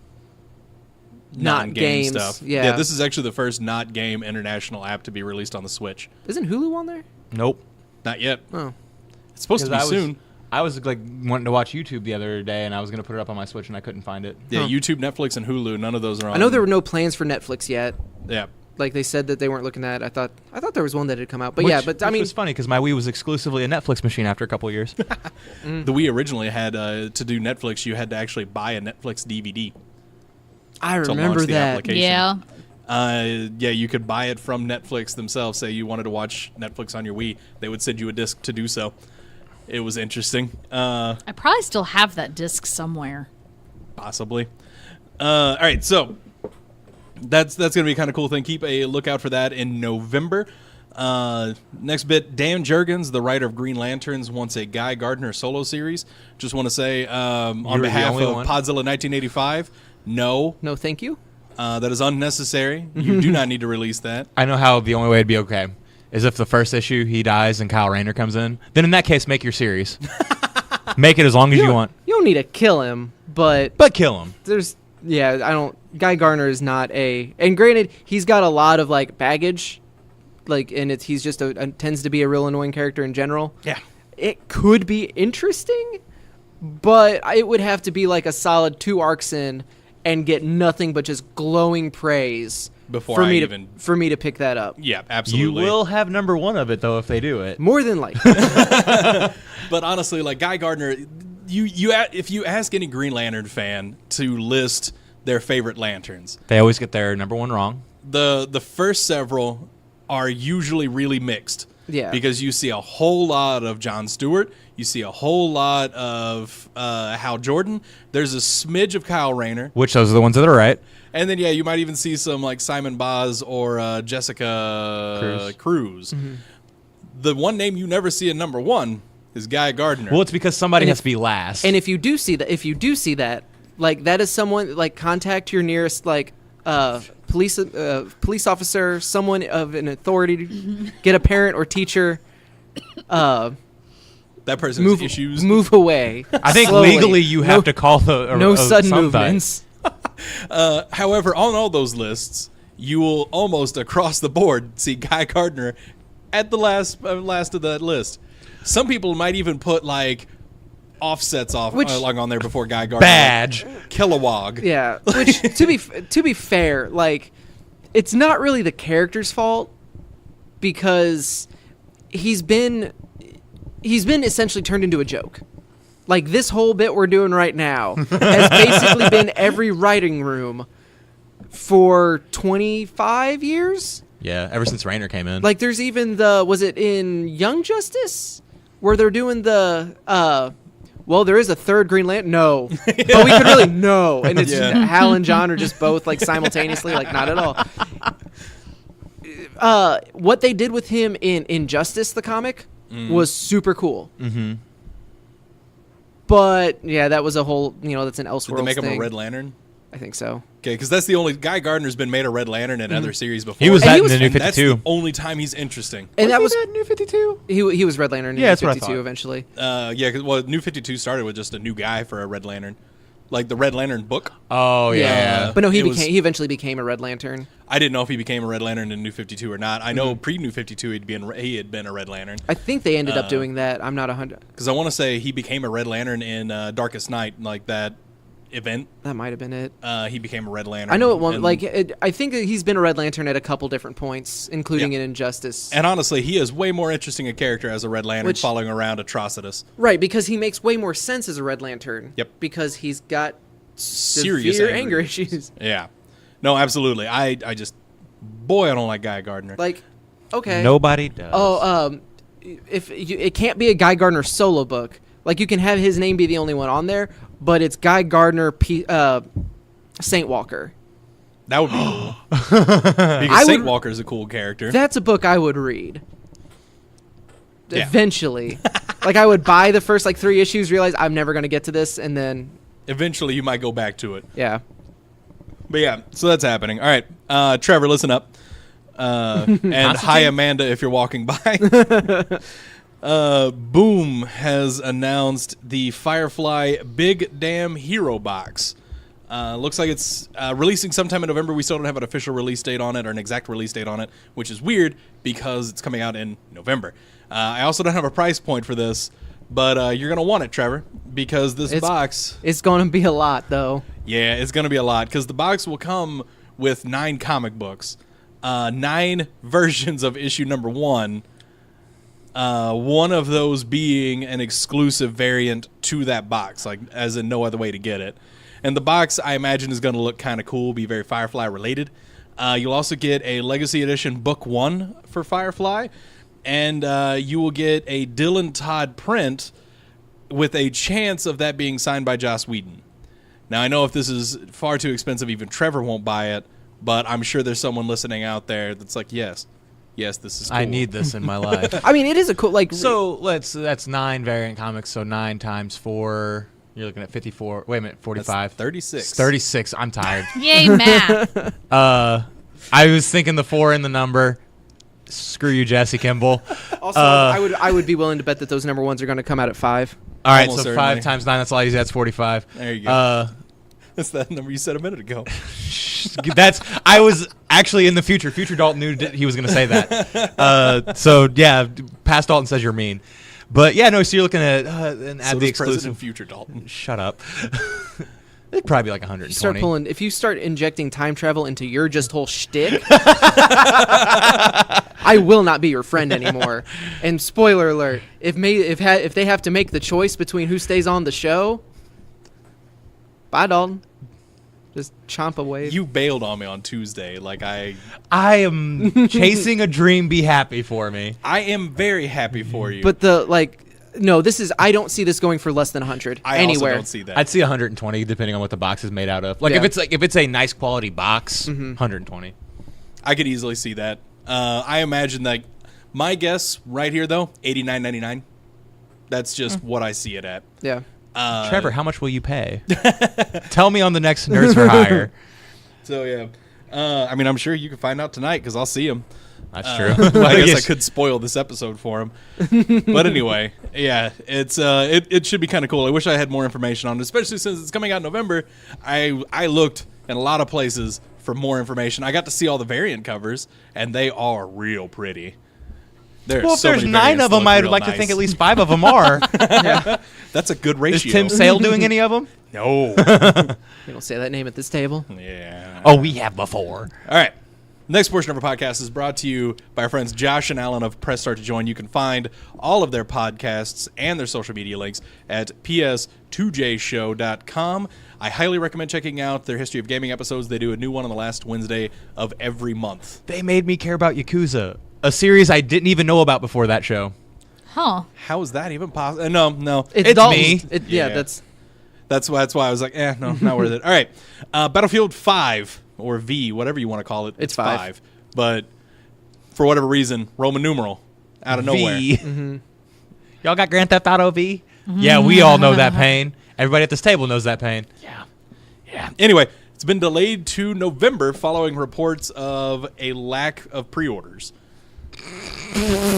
not Non-game games. stuff. Yeah. This is actually the first not game international app to be released on the Switch. Isn't Hulu on there? Nope. Not yet. Oh. It's supposed to be soon. I was like wanting to watch YouTube the other day, and I was going to put it up on my Switch, and I couldn't find it. Yeah, Huh. YouTube, Netflix, and Hulu. None of those are on. I know there were no plans for Netflix yet. Yeah. Like they said that they weren't looking at. I thought there was one that had come out, but yeah. But I which mean, was funny because my Wii was exclusively a Netflix machine after a couple of years. The Wii originally had, to do Netflix, you had to actually buy a Netflix DVD. I to launch remember the that. application. Yeah. Yeah, you could buy it from Netflix themselves. Say you wanted to watch Netflix on your Wii, they would send you a disc to do so. It was interesting. I probably still have that disc somewhere. Possibly. All right, so that's going to be a kind of cool thing. Keep a lookout for that in November. Next bit, Dan Jurgens, the writer of Green Lanterns, wants a Guy Gardner solo series. Just want to say, on the behalf only of one? Podzilla 1985, no, No, thank you. that is unnecessary. You do not need to release that. I know how the only way it'd be okay is if the first issue he dies and Kyle Rayner comes in. Then in that case, make your series. Make it as long as you want, You don't need to kill him, but but kill him. I don't. Guy Gardner is not a. And granted, he's got a lot of like baggage, like, and he's just tends to be a real annoying character in general. Yeah. It could be interesting, but it would have to be like a solid 2 arcs in and get nothing but just glowing praise Before for I me even- for me to pick that up. Yeah, You absolutely. will have number 1 of it though if they do it. More than likely. But honestly, like Guy Gardner, if you ask any Green Lantern fan to list their favorite lanterns, They always get their number 1 wrong. the first several are usually really mixed. Yeah. Because you see a whole lot of Jon Stewart, you see a whole lot of Hal Jordan. There's a smidge of Kyle Rayner, Which those are the ones that are right. and then you might even see some like Simon Boz or Jessica Cruz. Mm-hmm. The one name you never see in number 1 is Guy Gardner. Well, it's because somebody And has to be last. And if you do see that, like that is someone, like contact your nearest like police officer, someone of an authority, get a parent or teacher, that person's move issues. move away. I think slowly. legally you have to call the no sudden some movements. However, on all those lists, you will almost across the board see Guy Gardner at the last of that list. Some people might even put like offsets along on there before Guy Gardner. Badge. Like Kilowog. Yeah, which to be fair, like it's not really the character's fault because he's been essentially turned into a joke. Like this whole bit we're doing right now has basically been every writing room for 25 years. Yeah, ever since Rayner came in. Like there's even was it in Young Justice where they're doing well, there is a third Green Lantern. No, but we could really no, and it's Yeah. Hal and John are just both like simultaneously, like not at all. What they did with him in Injustice, the comic, was super cool. Mm-hmm. But yeah, that was a whole that's an Did Elseworlds they make him thing. a Red Lantern? I think so. Okay, because that's the only Guy Gardner's been made a Red Lantern in other series before. He was And that he in was- the New and that's 52. the only time he's interesting. And that was New 52? he was Red Lantern in Yeah, that's what I 52 thought. eventually. Yeah, because New 52 started with just a new guy for a Red Lantern, like the Red Lantern book. Oh, yeah. But no, he It was- he eventually became a Red Lantern. I didn't know if he became a Red Lantern in New 52 or not. I know pre New 52 he had been a Red Lantern, I think they ended up doing that. I'm not 100. because I want to say he became a Red Lantern in Darkest Night, like that event. That might have been it. He became a Red Lantern. I know it won't. And- I think that he's been a Red Lantern at a couple different points, including Yeah. in Injustice. And honestly, he is way more interesting a character as a Red Lantern, Which- following around Atrocitus. Right, because he makes way more sense as a Red Lantern. Yep. Because he's got Serious severe anger anger issues. Yeah, no, absolutely. I just, boy, I don't like Guy Gardner. Like, okay. Nobody does. Oh, it can't be a Guy Gardner solo book. Like you can have his name be the only one on there, but it's Guy Gardner, Saint Walker. That would be cool. Because Saint would- Walker is a cool character. That's a book I would read. Yeah. Eventually. Like I would buy the first 3 issues, realize I'm never going to get to this, and then Eventually, you might go back to it. yeah. But yeah, so that's happening. All right, Trevor, listen up. And hi, Amanda, if you're walking by. Boom has announced the Firefly Big Damn Hero Box. Looks like it's releasing sometime in November. We still don't have an official release date on it or an exact release date on it, which is weird because it's coming out in November. I also don't have a price point for this, but you're going to want it, Trevor, because this box... It's going to be a lot, though. Yeah, it's going to be a lot because the box will come with 9 comic books, 9 versions of issue number 1, one of those being an exclusive variant to that box, like as in no other way to get it. And the box, I imagine, is going to look kind of cool, be very Firefly related. You'll also get a Legacy Edition Book 1 for Firefly, and you will get a Dylan Todd print with a chance of that being signed by Joss Whedon. Now, I know if this is far too expensive, even Trevor won't buy it, but I'm sure there's someone listening out there that's like, yes, this is cool. I need this in my life. I mean, it is a cool, like... So that's 9 variant comics, so 9 times 4, you're looking at 54. Wait a minute, 45. That's 36. 36. I'm tired. Yay, math. I was thinking the 4 in the number. Screw you, Jesse Kimball. Also, I would be willing to bet that those number ones are going to come out at 5. All right, Almost so certainly. 5 times 9, that's a lot easier. That's 45. There you go. That's that number you said a minute ago. I was actually in the future. Future Dalton knew he was going to say that. So, yeah, past Dalton says you're mean. But, yeah, no, so you're looking at and add So the does exclusive. President Future Dalton. Shut up. It'd probably be like 120. If you start injecting time travel into your just whole shtick, I will not be your friend anymore. And spoiler alert, if they have to make the choice between who stays on the show, bye, Dalton. Just chomp away. You bailed on me on Tuesday. Like I am chasing a dream. Be happy for me. I am very happy for you. But no, I don't see this going for less than 100 I anywhere. also don't see that. I'd see 120 depending on what the box is made out of. Like Yeah. if it's a nice quality box, 120. I could easily see that. I imagine that my guess right here though, $89.99. That's just what I see it at. Yeah. Trevor, how much will you pay? Tell me on the next Nerds for Hire. So yeah, I mean, I'm sure you can find out tonight because I'll see him. That's true. I guess I could spoil this episode for him. But anyway, yeah, it should be kind of cool. I wish I had more information on it, especially since it's coming out in November. I looked in a lot of places for more information. I got to see all the variant covers, and they are real pretty. Well, if there's 9 of them, I'd like to think at least 5 of them are. That's a good Is ratio. Tim Sale doing any of them? No. You don't say that name at this table. Yeah. Oh, we have before. All right. Next portion of our podcast is brought to you by our friends Josh and Alan of Press Start to Join. You can find all of their podcasts and their social media links at ps2jshow.com. I highly recommend checking out their History of Gaming episodes. They do a new one on the last Wednesday of every month. They made me care about Yakuza, a series I didn't even know about before that show. Huh. How is that even possible? No. It's Dalton's- me. Yeah. That's why I was like, no, not worth it. All right. Battlefield 5, or V, whatever you want to call it. It's 5. But for whatever reason, Roman numeral out of nowhere. V. Y'all got Grand Theft Auto V? Yeah, we all know that pain. Everybody at this table knows that pain. Yeah. Anyway, it's been delayed to November following reports of a lack of pre-orders.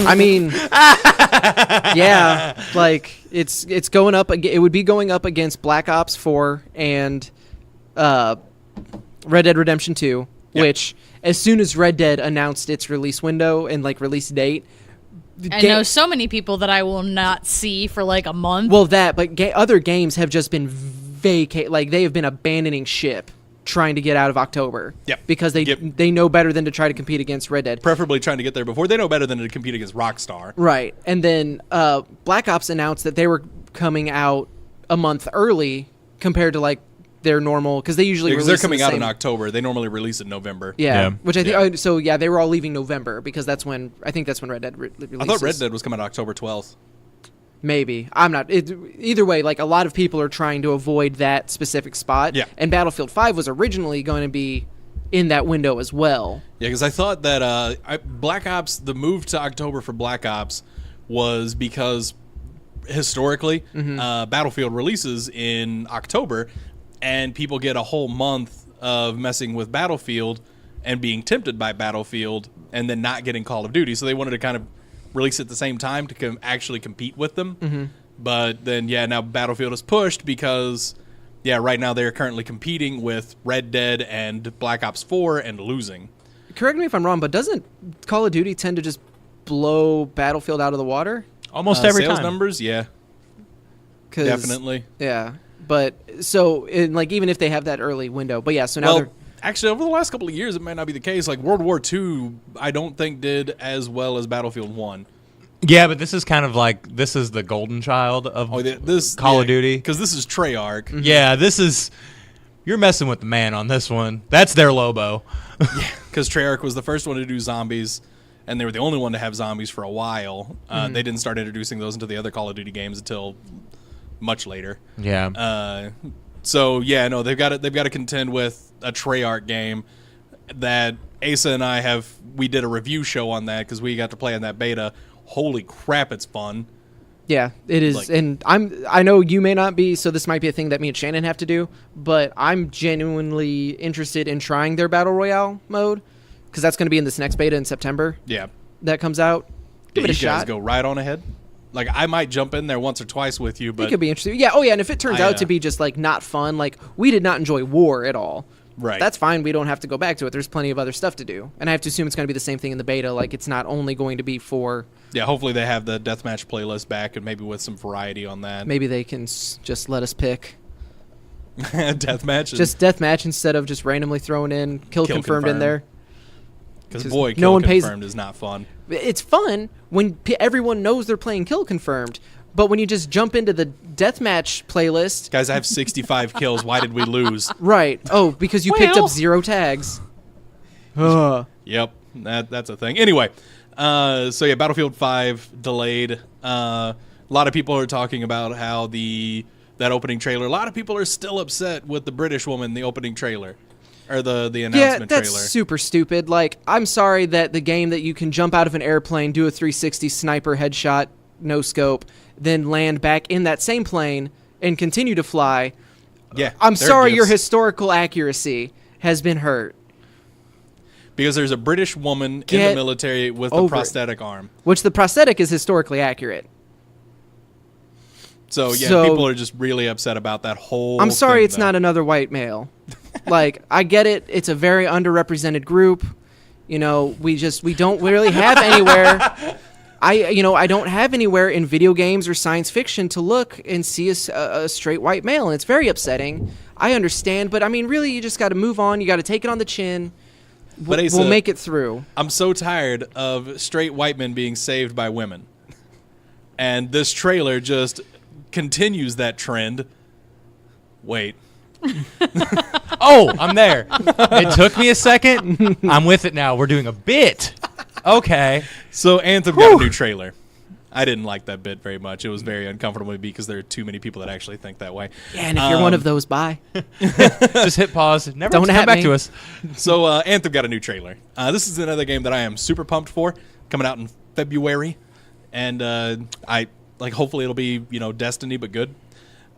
I mean, yeah, like it's going up. It would be going up against Black Ops 4 and Red Dead Redemption 2, Yep. which as soon as Red Dead announced its release window and like release date, I know so many people that I will not see for like a month. Well, other games have just been like they have been abandoning ship, trying to get out of October. Yep. Because they know better than to try to compete against Red Dead. Preferably trying to get there before. They know better than to compete against Rockstar. Right. And then Black Ops announced that they were coming out a month early compared to like their normal, because they usually Because release they're coming out in same- October. They normally release in November. Yeah. Yeah. Which I think so. Yeah, they were all leaving November because that's when Red Dead releases. I thought Red Dead was coming out October 12th. Maybe. I'm not. Either way, like a lot of people are trying to avoid that specific spot. Yeah. And Battlefield 5 was originally going to be in that window as well. Yeah, because I thought that Black Ops, the move to October for Black Ops was because historically Battlefield releases in October and people get a whole month of messing with Battlefield and being tempted by Battlefield and then not getting Call of Duty. So they wanted to kind of release at the same time to actually compete with them. But then, now Battlefield is pushed because, right now they're currently competing with Red Dead and Black Ops 4 and losing. Correct me if I'm wrong, but doesn't Call of Duty tend to just blow Battlefield out of the water? Almost every sales time. numbers, yeah, 'Cause- definitely. Yeah. But so, like, even if they have that early window. But yeah, so now Well, they're. actually, over the last couple of years, it might not be the case. Like World War II, I don't think did as well as Battlefield 1. Yeah, but this is kind of like, this is the golden child of This Call of Duty. because this is Treyarch. Yeah, this is You're messing with the man on this one. That's their Lobo. Because Treyarch was the first one to do zombies, and they were the only one to have zombies for a while. They didn't start introducing those into the other Call of Duty games until much later. Yeah. So yeah, no, they've got to contend with a Treyarch game that Asa and I we did a review show on that because we got to play in that beta. Holy crap, it's fun. Yeah, it is. And I know you may not be, so this might be a thing that me and Shannon have to do, but I'm genuinely interested in trying their Battle Royale mode because that's going to be in this next beta in September. Yeah. That comes out. Give it a you guys shot. Go right on ahead. Like, I might jump in there once or twice with you, but it could be interesting. Yeah, and if it turns out to be just, like, not fun, like, we did not enjoy War at all. Right. That's fine. We don't have to go back to it. There's plenty of other stuff to do. And I have to assume it's going to be the same thing in the beta. Like, it's not only going to be for... Yeah, hopefully they have the deathmatch playlist back and maybe with some variety on that. Maybe they can just let us pick. Deathmatch? Just deathmatch instead of just randomly throwing in kill confirmed in there. Because, boy, no one confirmed is not fun. It's fun when everyone knows they're playing kill confirmed. But when you just jump into the deathmatch playlist... Guys, I have 65 kills. Why did we lose? Right. Oh, because you picked up 0 tags. Yep, that's a thing. Anyway, so yeah, Battlefield 5 delayed. A lot of people are talking about how that opening trailer... A lot of people are still upset with the British woman in the opening trailer. Or the announcement that's trailer. Super stupid. Like, I'm sorry that the game that you can jump out of an airplane, do a 360 sniper headshot, no scope, then land back in that same plane and continue to fly. Yeah, I'm sorry your historical accuracy has been hurt. Because there's a British woman in the military with a prosthetic arm. Which the prosthetic is historically accurate. So, yeah, people are just really upset about that whole I'm sorry thing, it's not another white male. Like, I get it. It's a very underrepresented group. You know, we don't really have anywhere... I don't have anywhere in video games or science fiction to look and see a straight white male, and it's very upsetting. I understand, but I mean, really, you just got to move on. You got to take it on the chin. But we'll make it through. I'm so tired of straight white men being saved by women, and this trailer just continues that trend. Wait. Oh, I'm there. It took me a second. I'm with it now. We're doing a bit. Okay. So Anthem got a new trailer. I didn't like that bit very much. It was very uncomfortable because there are too many people that actually think that way. Yeah, and if you're one of those, bye. Just hit pause. Never Don't come back me. to us. So Anthem got a new trailer. This is another game that I am super pumped for, coming out in February, and hopefully it'll be Destiny but good.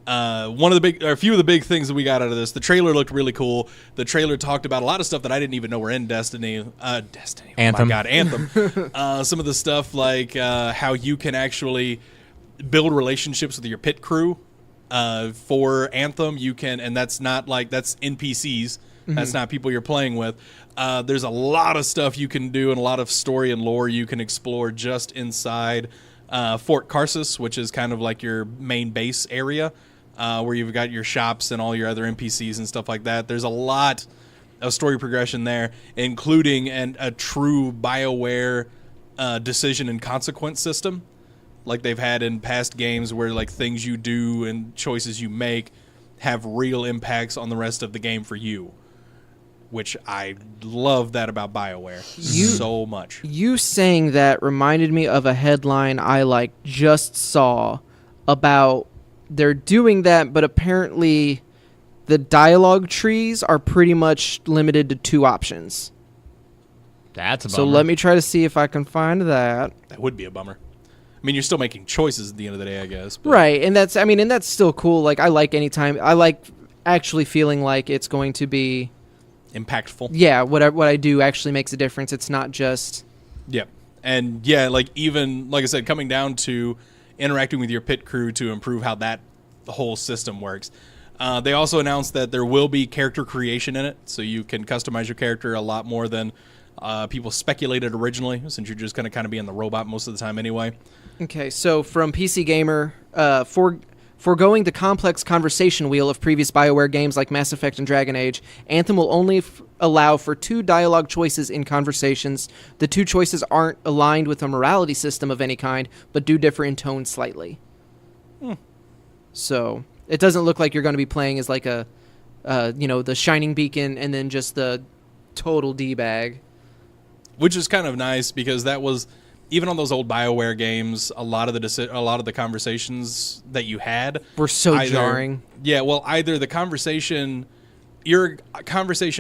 A few of the big things that we got out of this. The trailer looked really cool. The trailer talked about a lot of stuff that I didn't even know were in Destiny. Destiny. Anthem. Oh my God, Anthem. Some of the stuff like how you can actually build relationships with your pit crew. For Anthem, you can, and that's NPCs. That's not people you're playing with. There's a lot of stuff you can do and a lot of story and lore you can explore just inside Fort Carsus, which is kind of like your main base area. Where you've got your shops and all your other NPCs and stuff like that. There's a lot of story progression there, including a true BioWare decision and consequence system, like they've had in past games, where like things you do and choices you make have real impacts on the rest of the game for you. Which I love that about BioWare so much. You saying that reminded me of a headline I just saw about. They're doing that, but apparently the dialogue trees are pretty much limited to 2 options. That's a bummer. So let me try to see if I can find that. That would be a bummer. I mean, you're still making choices at the end of the day, I guess. But. Right, and that's still cool. Like, I like actually feeling like it's going to be impactful. Yeah, what I do actually makes a difference. It's not just. Yep. And yeah, even like I said, coming down to interacting with your pit crew to improve how the whole system works. They also announced that there will be character creation in it, so you can customize your character a lot more than people speculated originally, since you're just going to kind of be in the robot most of the time anyway. Okay, so from PC Gamer, foregoing the complex conversation wheel of previous BioWare games like Mass Effect and Dragon Age, Anthem will only allow for 2 dialogue choices in conversations. The 2 choices aren't aligned with a morality system of any kind, but do differ in tone slightly. So, it doesn't look like you're going to be playing as like a the shining beacon, and then just the total D-bag. Which is kind of nice because that was, even on those old BioWare games, a lot of the conversations that you had Were so jarring. Yeah, well, either your conversation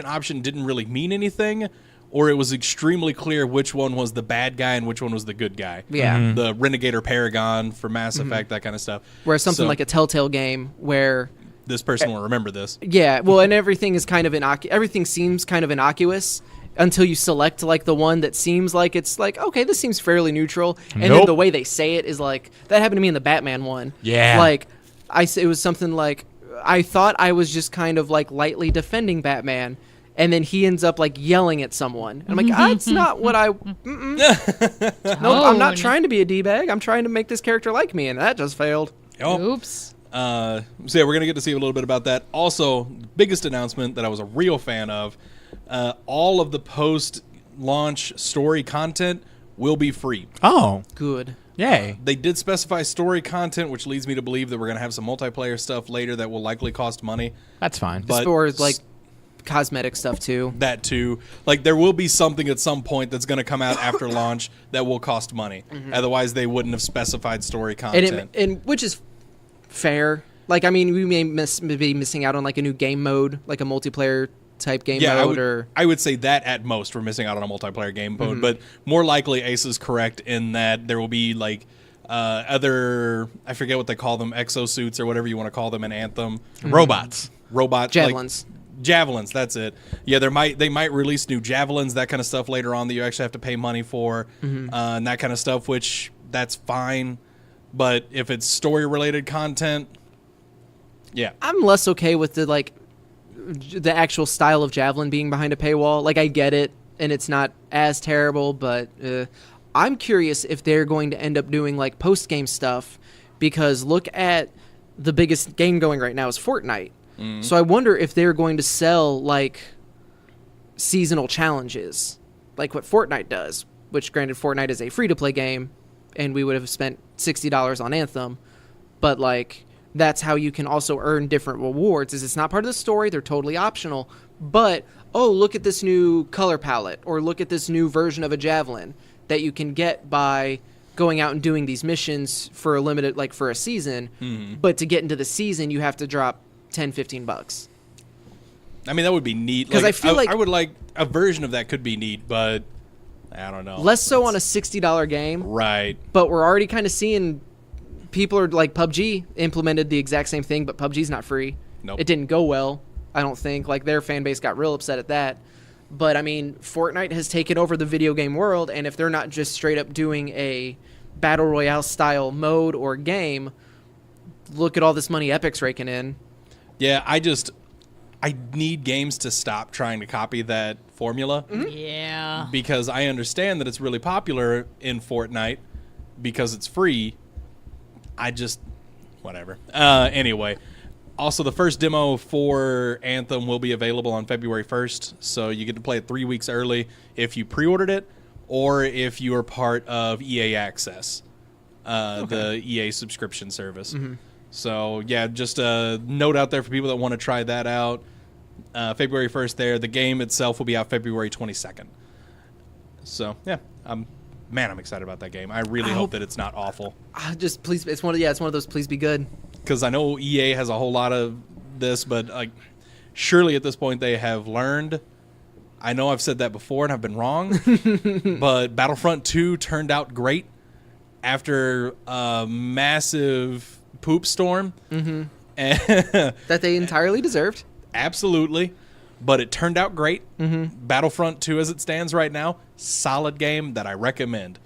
option didn't really mean anything, or it was extremely clear which one was the bad guy and which one was the good guy. Yeah. The Renegade or Paragon for Mass Effect, that kind of stuff. Whereas something So, like a Telltale game where... this person will remember this. Yeah, well, and everything is kind of everything seems kind of innocuous until you select like the one that seems like it's like, okay, this seems fairly neutral, and then Nope. the way they say it is like, that happened to me in the Batman one. Yeah. Like it was something like, I thought I was just kind of like lightly defending Batman, and then he ends up like yelling at someone. And I'm like, that's not what I nope, I'm not trying to be a D-bag. I'm trying to make this character like me, and that just failed. Oh. Oops. So yeah, we're gonna get to see a little bit about that. Also, biggest announcement that I was a real fan of: all of the post-launch story content will be free. Oh, Good. yay. They did specify story content, which leads me to believe that we're gonna have some multiplayer stuff later that will likely cost money. That's fine. But Or like cosmetic stuff too. that too, like there will be something at some point that's gonna come out after launch that will cost money. Otherwise, they wouldn't have specified story content. And which is fair. Like, I mean, we may be missing out on like a new game mode, like a multiplayer type game mode. I would say that at most we're missing out on a multiplayer game mode, but more likely Ace is correct in that there will be like other, I forget what they call them, exosuits or whatever you want to call them in Anthem. Robots. Javelins. Javelins, that's it. Yeah, they might release new javelins, that kind of stuff later on that you actually have to pay money for, and that kind of stuff, which that's fine. But if it's story related content, yeah. I'm less okay with the actual style of javelin being behind a paywall. Like, I get it, and it's not as terrible, but I'm curious if they're going to end up doing like post game stuff, because look at the biggest game going right now is Fortnite. So I wonder if they're going to sell like seasonal challenges, like what Fortnite does. Which, granted, Fortnite is a free to play game, and we would have spent $60 on Anthem, but like that's how you can also earn different rewards. Is it's not part of the story; they're totally optional. But look at this new color palette, or look at this new version of a javelin that you can get by going out and doing these missions for a limited, like for a season. But to get into the season, you have to drop $10-15. I mean, that would be neat. 'Cause I feel like- I would like a version of that could be neat, but I don't know. Less so on a $60 game. Right. But we're already kind of seeing people are like PUBG implemented the exact same thing, but PUBG's not free. Nope. It didn't go well, I don't think. Like, their fan base got real upset at that. But I mean, Fortnite has taken over the video game world, and if they're not just straight up doing a battle royale style mode or game, look at all this money Epic's raking in. Yeah, I need games to stop trying to copy that formula. Yeah. Because I understand that it's really popular in Fortnite because it's free. Whatever. Anyway, also the first demo for Anthem will be available on February 1st, so you get to play it 3 weeks early if you pre-ordered it or if you are part of EA Access, the EA subscription service. So, yeah, just a note out there for people that want to try that out. February 1st there. The game itself will be out February 22nd. So, yeah, I'm excited about that game. I really hope that it's not awful. Just please, it's one of those please be good. Because I know EA has a whole lot of this, but like, surely at this point they have learned. I know I've said that before and I've been wrong, but Battlefront 2 turned out great after a massive poop storm. That they entirely deserved. Absolutely. But it turned out great. Battlefront 2 as it stands right now, solid game that I recommend.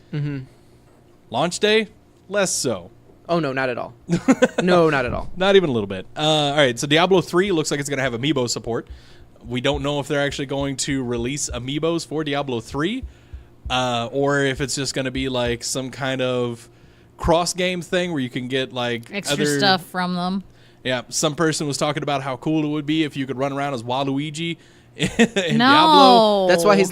Launch day, less so. Oh, no, not at all. No, not at all. Not even a little bit. All right, so Diablo 3 looks like it's going to have amiibo support. We don't know if they're actually going to release amiibos for Diablo 3, or if it's just going to be like some kind of cross-game thing where you can get like Extra stuff from them. Yeah, some person was talking about how cool it would be if you could run around as Waluigi in No. Diablo.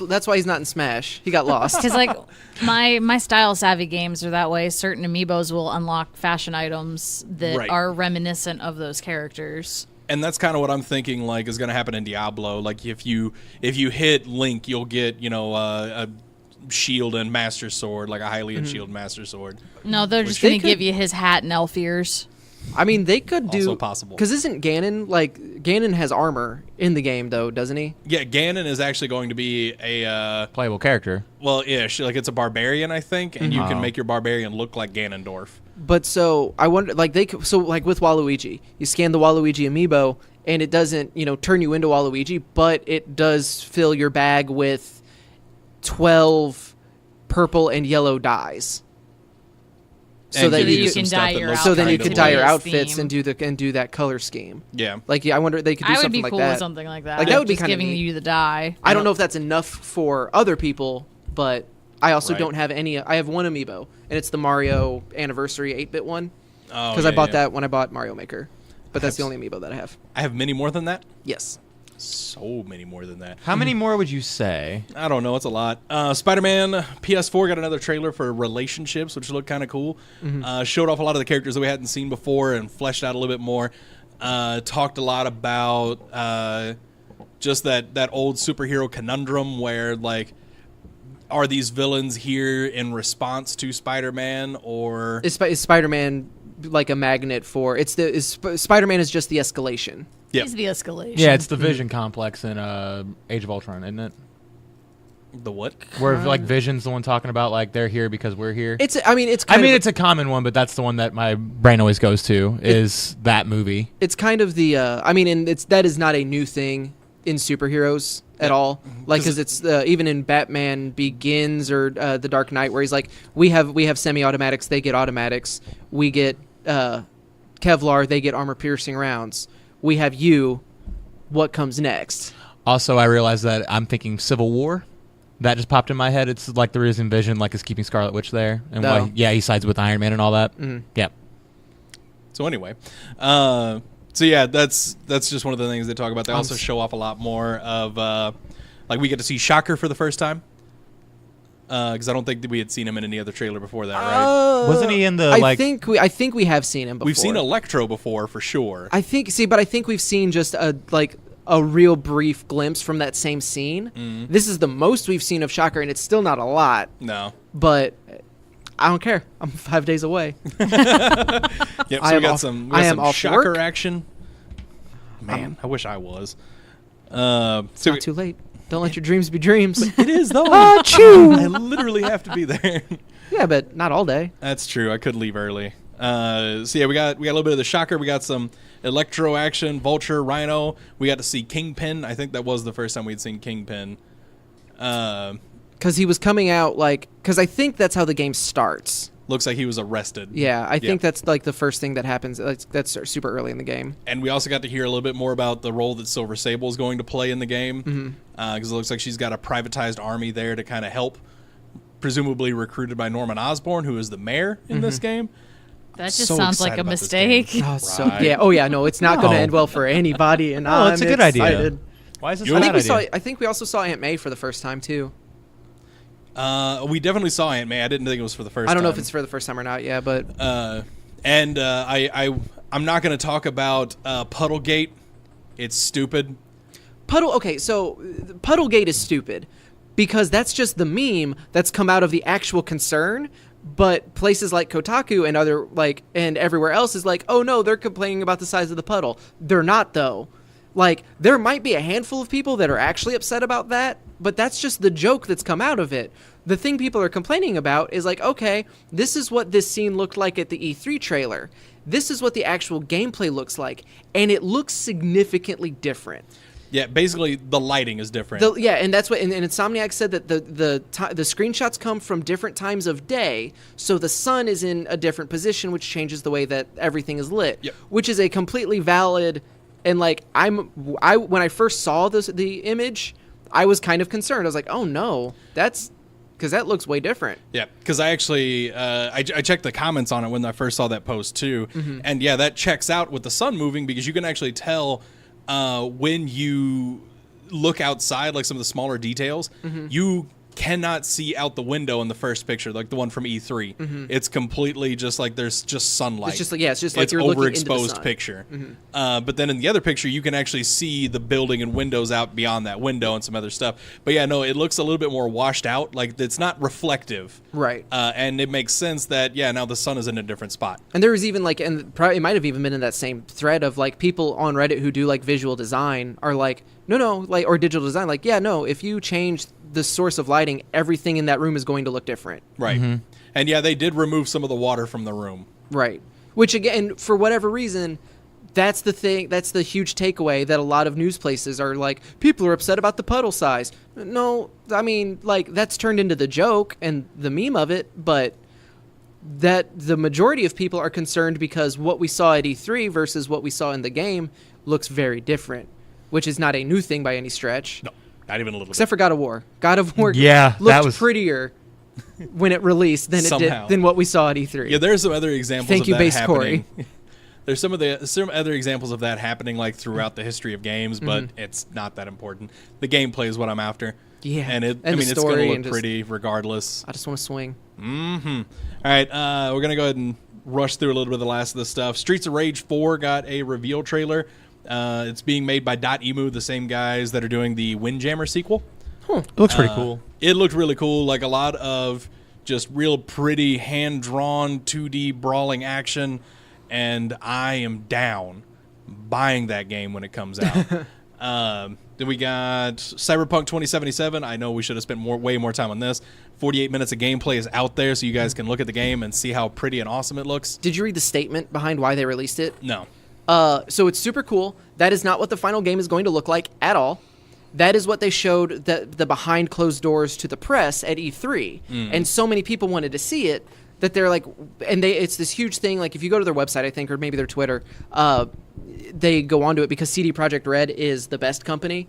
That's why he's not in Smash. He got lost. Because like my style savvy games are that way. Certain amiibos will unlock fashion items that Right. are reminiscent of those characters. And that's kind of what I'm thinking, like, is going to happen in Diablo. Like, if you hit Link, you'll get, a shield and master sword, like a Hylian shield master sword. No, they're just going to give you his hat and elf ears. I mean, they could do... Also possible. Because isn't Ganon, Ganon has armor in the game, though, doesn't he? Yeah, Ganon is actually going to be a... Playable character. Well, ish. Like, it's a barbarian, I think, and you can make your barbarian look like Ganondorf. But so, I wonder, with Waluigi, you scan the Waluigi amiibo, and it doesn't, turn you into Waluigi, but it does fill your bag with 12 purple and yellow dyes. So that you can dye your outfits. So then you could dye your outfits theme. and do that color scheme. Yeah. I wonder if they could do something like that. I would be cool with something like that. Like, that would be just kinda giving neat. you the dye. I don't know if that's enough for other people, but I also Right. don't have any. I have one amiibo, and it's the Mario Anniversary 8-bit one. Oh, Because yeah, I bought yeah. that when I bought Mario Maker. But that's the only amiibo that I have. I have many more than that. Yes. So many more than that. How many more would you say? I don't know. It's a lot. Spider-Man PS4 got another trailer for relationships, which looked kind of cool. Showed off a lot of the characters that we hadn't seen before and fleshed out a little bit more. Talked a lot about just that old superhero conundrum where, like, are these villains here in response to Spider-Man, or Is Spider-Man like a magnet for... Spider-Man is just the escalation. Yep. He's the escalation. Yeah, it's the Vision complex in Age of Ultron, isn't it? the what? Where like Vision's the one talking about like they're here because we're here. It's it's a common one, but that's the one that my brain always goes to is that movie. It's kind of the and that is not a new thing in superheroes at all. Like, because it's even in Batman Begins or The Dark Knight, where he's like, we have semi-automatics, they get automatics. We get Kevlar, they get armor-piercing rounds. We have you. What comes next? Also, I realized that I'm thinking Civil War. That just popped in my head. It's like the reason Vision like is keeping Scarlet Witch there, and why, he sides with Iron Man and all that. Yeah. So anyway, so yeah, that's just one of the things they talk about. They also show off a lot more of like we get to see Shocker for the first time. Because I don't think that we had seen him in any other trailer before that, right? Wasn't he in the I think we have seen him before. We've seen Electro before for sure. I think we've seen just a real brief glimpse from that same scene. This is the most we've seen of Shocker, and it's still not a lot. No. But I don't care. I'm 5 days away. Yep, so we got some Shocker action. Man, I wish I was. It's not too late. Don't let your dreams be dreams. It is though. Achoo! I literally have to be there. Yeah, but not all day. That's true. I could leave early. So yeah, we got a little bit of the Shocker. We got some Electro action, Vulture, Rhino. We got to see Kingpin. I think that was the first time we'd seen Kingpin. Because he was coming out because I think that's how the game starts. Looks like he was arrested. Yeah, I think that's like the first thing that happens. That's super early in the game. And we also got to hear a little bit more about the role that Silver Sable is going to play in the game. Because it looks like she's got a privatized army there to kind of help, presumably recruited by Norman Osborn, who is the mayor in this game. That just sounds like a mistake. Oh yeah, no, it's not going to end well for anybody. And it's a good idea. idea. Why is this a bad idea? I think we also saw Aunt May for the first time too. We definitely saw Aunt May. I didn't think it was for the first time. I don't know if it's for the first time or not. Yeah, but I'm not going to talk about Puddlegate. It's stupid. Okay, so Puddlegate is stupid because that's just the meme that's come out of the actual concern. But places like Kotaku and and everywhere else is like, oh no, they're complaining about the size of the puddle. They're not though. Like, there might be a handful of people that are actually upset about that, but that's just the joke that's come out of it. The thing people are complaining about is like, okay, this is what this scene looked like at the E3 trailer. This is what the actual gameplay looks like, and it looks significantly different. Yeah, basically the lighting is different. And that's what. And Insomniac said that the screenshots come from different times of day, so the sun is in a different position, which changes the way that everything is lit. Yep. Which is a completely valid. And like when I first saw the image, I was kind of concerned. I was like, oh no, that's because that looks way different. Yeah, because I actually I checked the comments on it when I first saw that post too, and yeah, that checks out with the sun moving because you can actually tell when you look outside, like some of the smaller details, you cannot see out the window in the first picture, like the one from E3. It's completely just like there's just sunlight. It's just like it's just like you're looking into the overexposed sun. picture. But then in the other picture, you can actually see the building and windows out beyond that window and some other stuff. But yeah, no, it looks a little bit more washed out. Like it's not reflective, Right. and it makes sense that now the sun is in a different spot. And there was even like, and probably it might have even been in that same thread of like people on Reddit who do like visual design are like, no, like, or digital design, like, yeah, no, if you change the source of lighting, everything in that room is going to look different. Right. And yeah, they did remove some of the water from the room. Right. Which again, for whatever reason, that's the thing, that's the huge takeaway that a lot of news places are like, people are upset about the puddle size. No, I mean, like, that's turned into the joke and the meme of it, but that the majority of people are concerned because what we saw at E3 versus what we saw in the game looks very different, which is not a new thing by any stretch. No, not even a little Except for God of War. God of War Yeah, looked that was- prettier when it released than it Somehow. did than what we saw at E3. Yeah, there's some other examples Thank of you, that Base happening. Corey. There's some other examples of that happening like throughout the history of games, but it's not that important. The gameplay is what I'm after. Yeah, And and I the mean, it's going story to and look just- pretty regardless. I just want to swing. All right, we're going to go ahead and rush through a little bit of the last of the stuff. Streets of Rage 4 got a reveal trailer. It's being made by Dotemu, the same guys that are doing the Windjammer sequel. It looks pretty cool. It looked really cool, like a lot of just real pretty hand-drawn 2D brawling action, and I am down buying that game when it comes out. Then we got Cyberpunk 2077. I know we should have spent way more time on this. 48 minutes of gameplay is out there, so you guys can look at the game and see how pretty and awesome it looks. Did you read the statement behind why they released it? No. So it's super cool. That is not what the final game is going to look like at all. That is what they showed the behind closed doors to the press at E3. And so many people wanted to see it that they're like, and it's this huge thing. Like if you go to their website, I think, or maybe their Twitter, they go onto it because CD Projekt Red is the best company.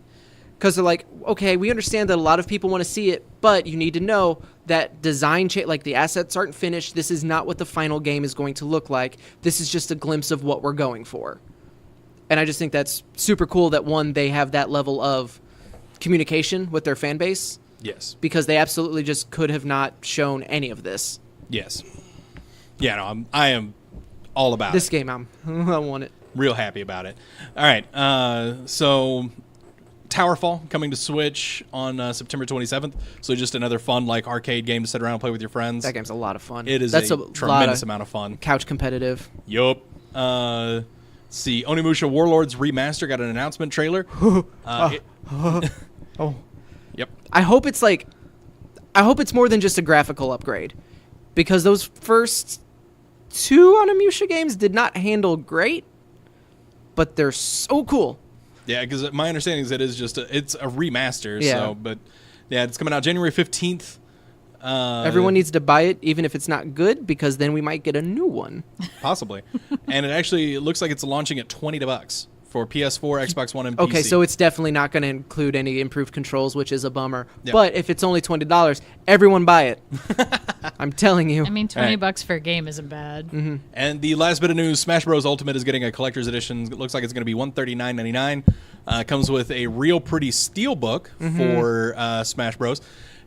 Because they're like, okay, we understand that a lot of people want to see it, but you need to know that design, like the assets aren't finished. This is not what the final game is going to look like. This is just a glimpse of what we're going for. And I just think that's super cool that, one, they have that level of communication with their fan base. Yes. Because they absolutely just could have not shown any of this. Yes. Yeah, no, I am all about This it. game, I want it. Real happy about it. All right, so Towerfall coming to Switch on September 27th. So just another fun like arcade game to sit around and play with your friends. That game's a lot of fun. It is That's a lot tremendous of amount of fun. couch competitive. Yup. Let's see, Onimusha Warlords Remaster got an announcement trailer. Oh. Yep. I hope it's more than just a graphical upgrade, because those first two Onimusha games did not handle great, but they're so cool. Yeah, because my understanding is it's a remaster. Yeah. So, but yeah, it's coming out January 15th. Everyone needs to buy it, even if it's not good, because then we might get a new one. Possibly. And it looks like it's launching at $20 for PS4, Xbox One, and PC. Okay, so it's definitely not going to include any improved controls, which is a bummer. Yeah. But if it's only $20, everyone buy it. I'm telling you. I mean, $20 Right. bucks for a game isn't bad. And the last bit of news, Smash Bros. Ultimate is getting a collector's edition. It looks like it's going to be $139.99. Comes with a real pretty steelbook for Smash Bros.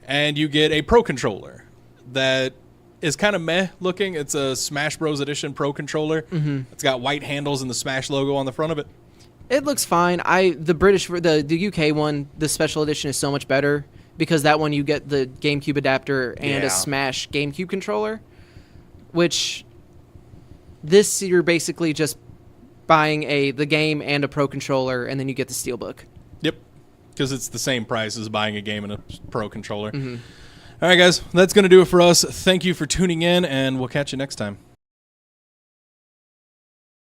And you get a Pro Controller that is kind of meh looking. It's a Smash Bros. Edition Pro Controller. It's got white handles and the Smash logo on the front of it. It looks fine. The UK one, the special edition is so much better, because that one you get the GameCube adapter and Yeah. a Smash GameCube controller, which this you're basically just buying the game and a Pro Controller, and then you get the steelbook. Yep. Because it's the same price as buying a game and a Pro Controller. All right, guys. That's going to do it for us. Thank you for tuning in, and we'll catch you next time.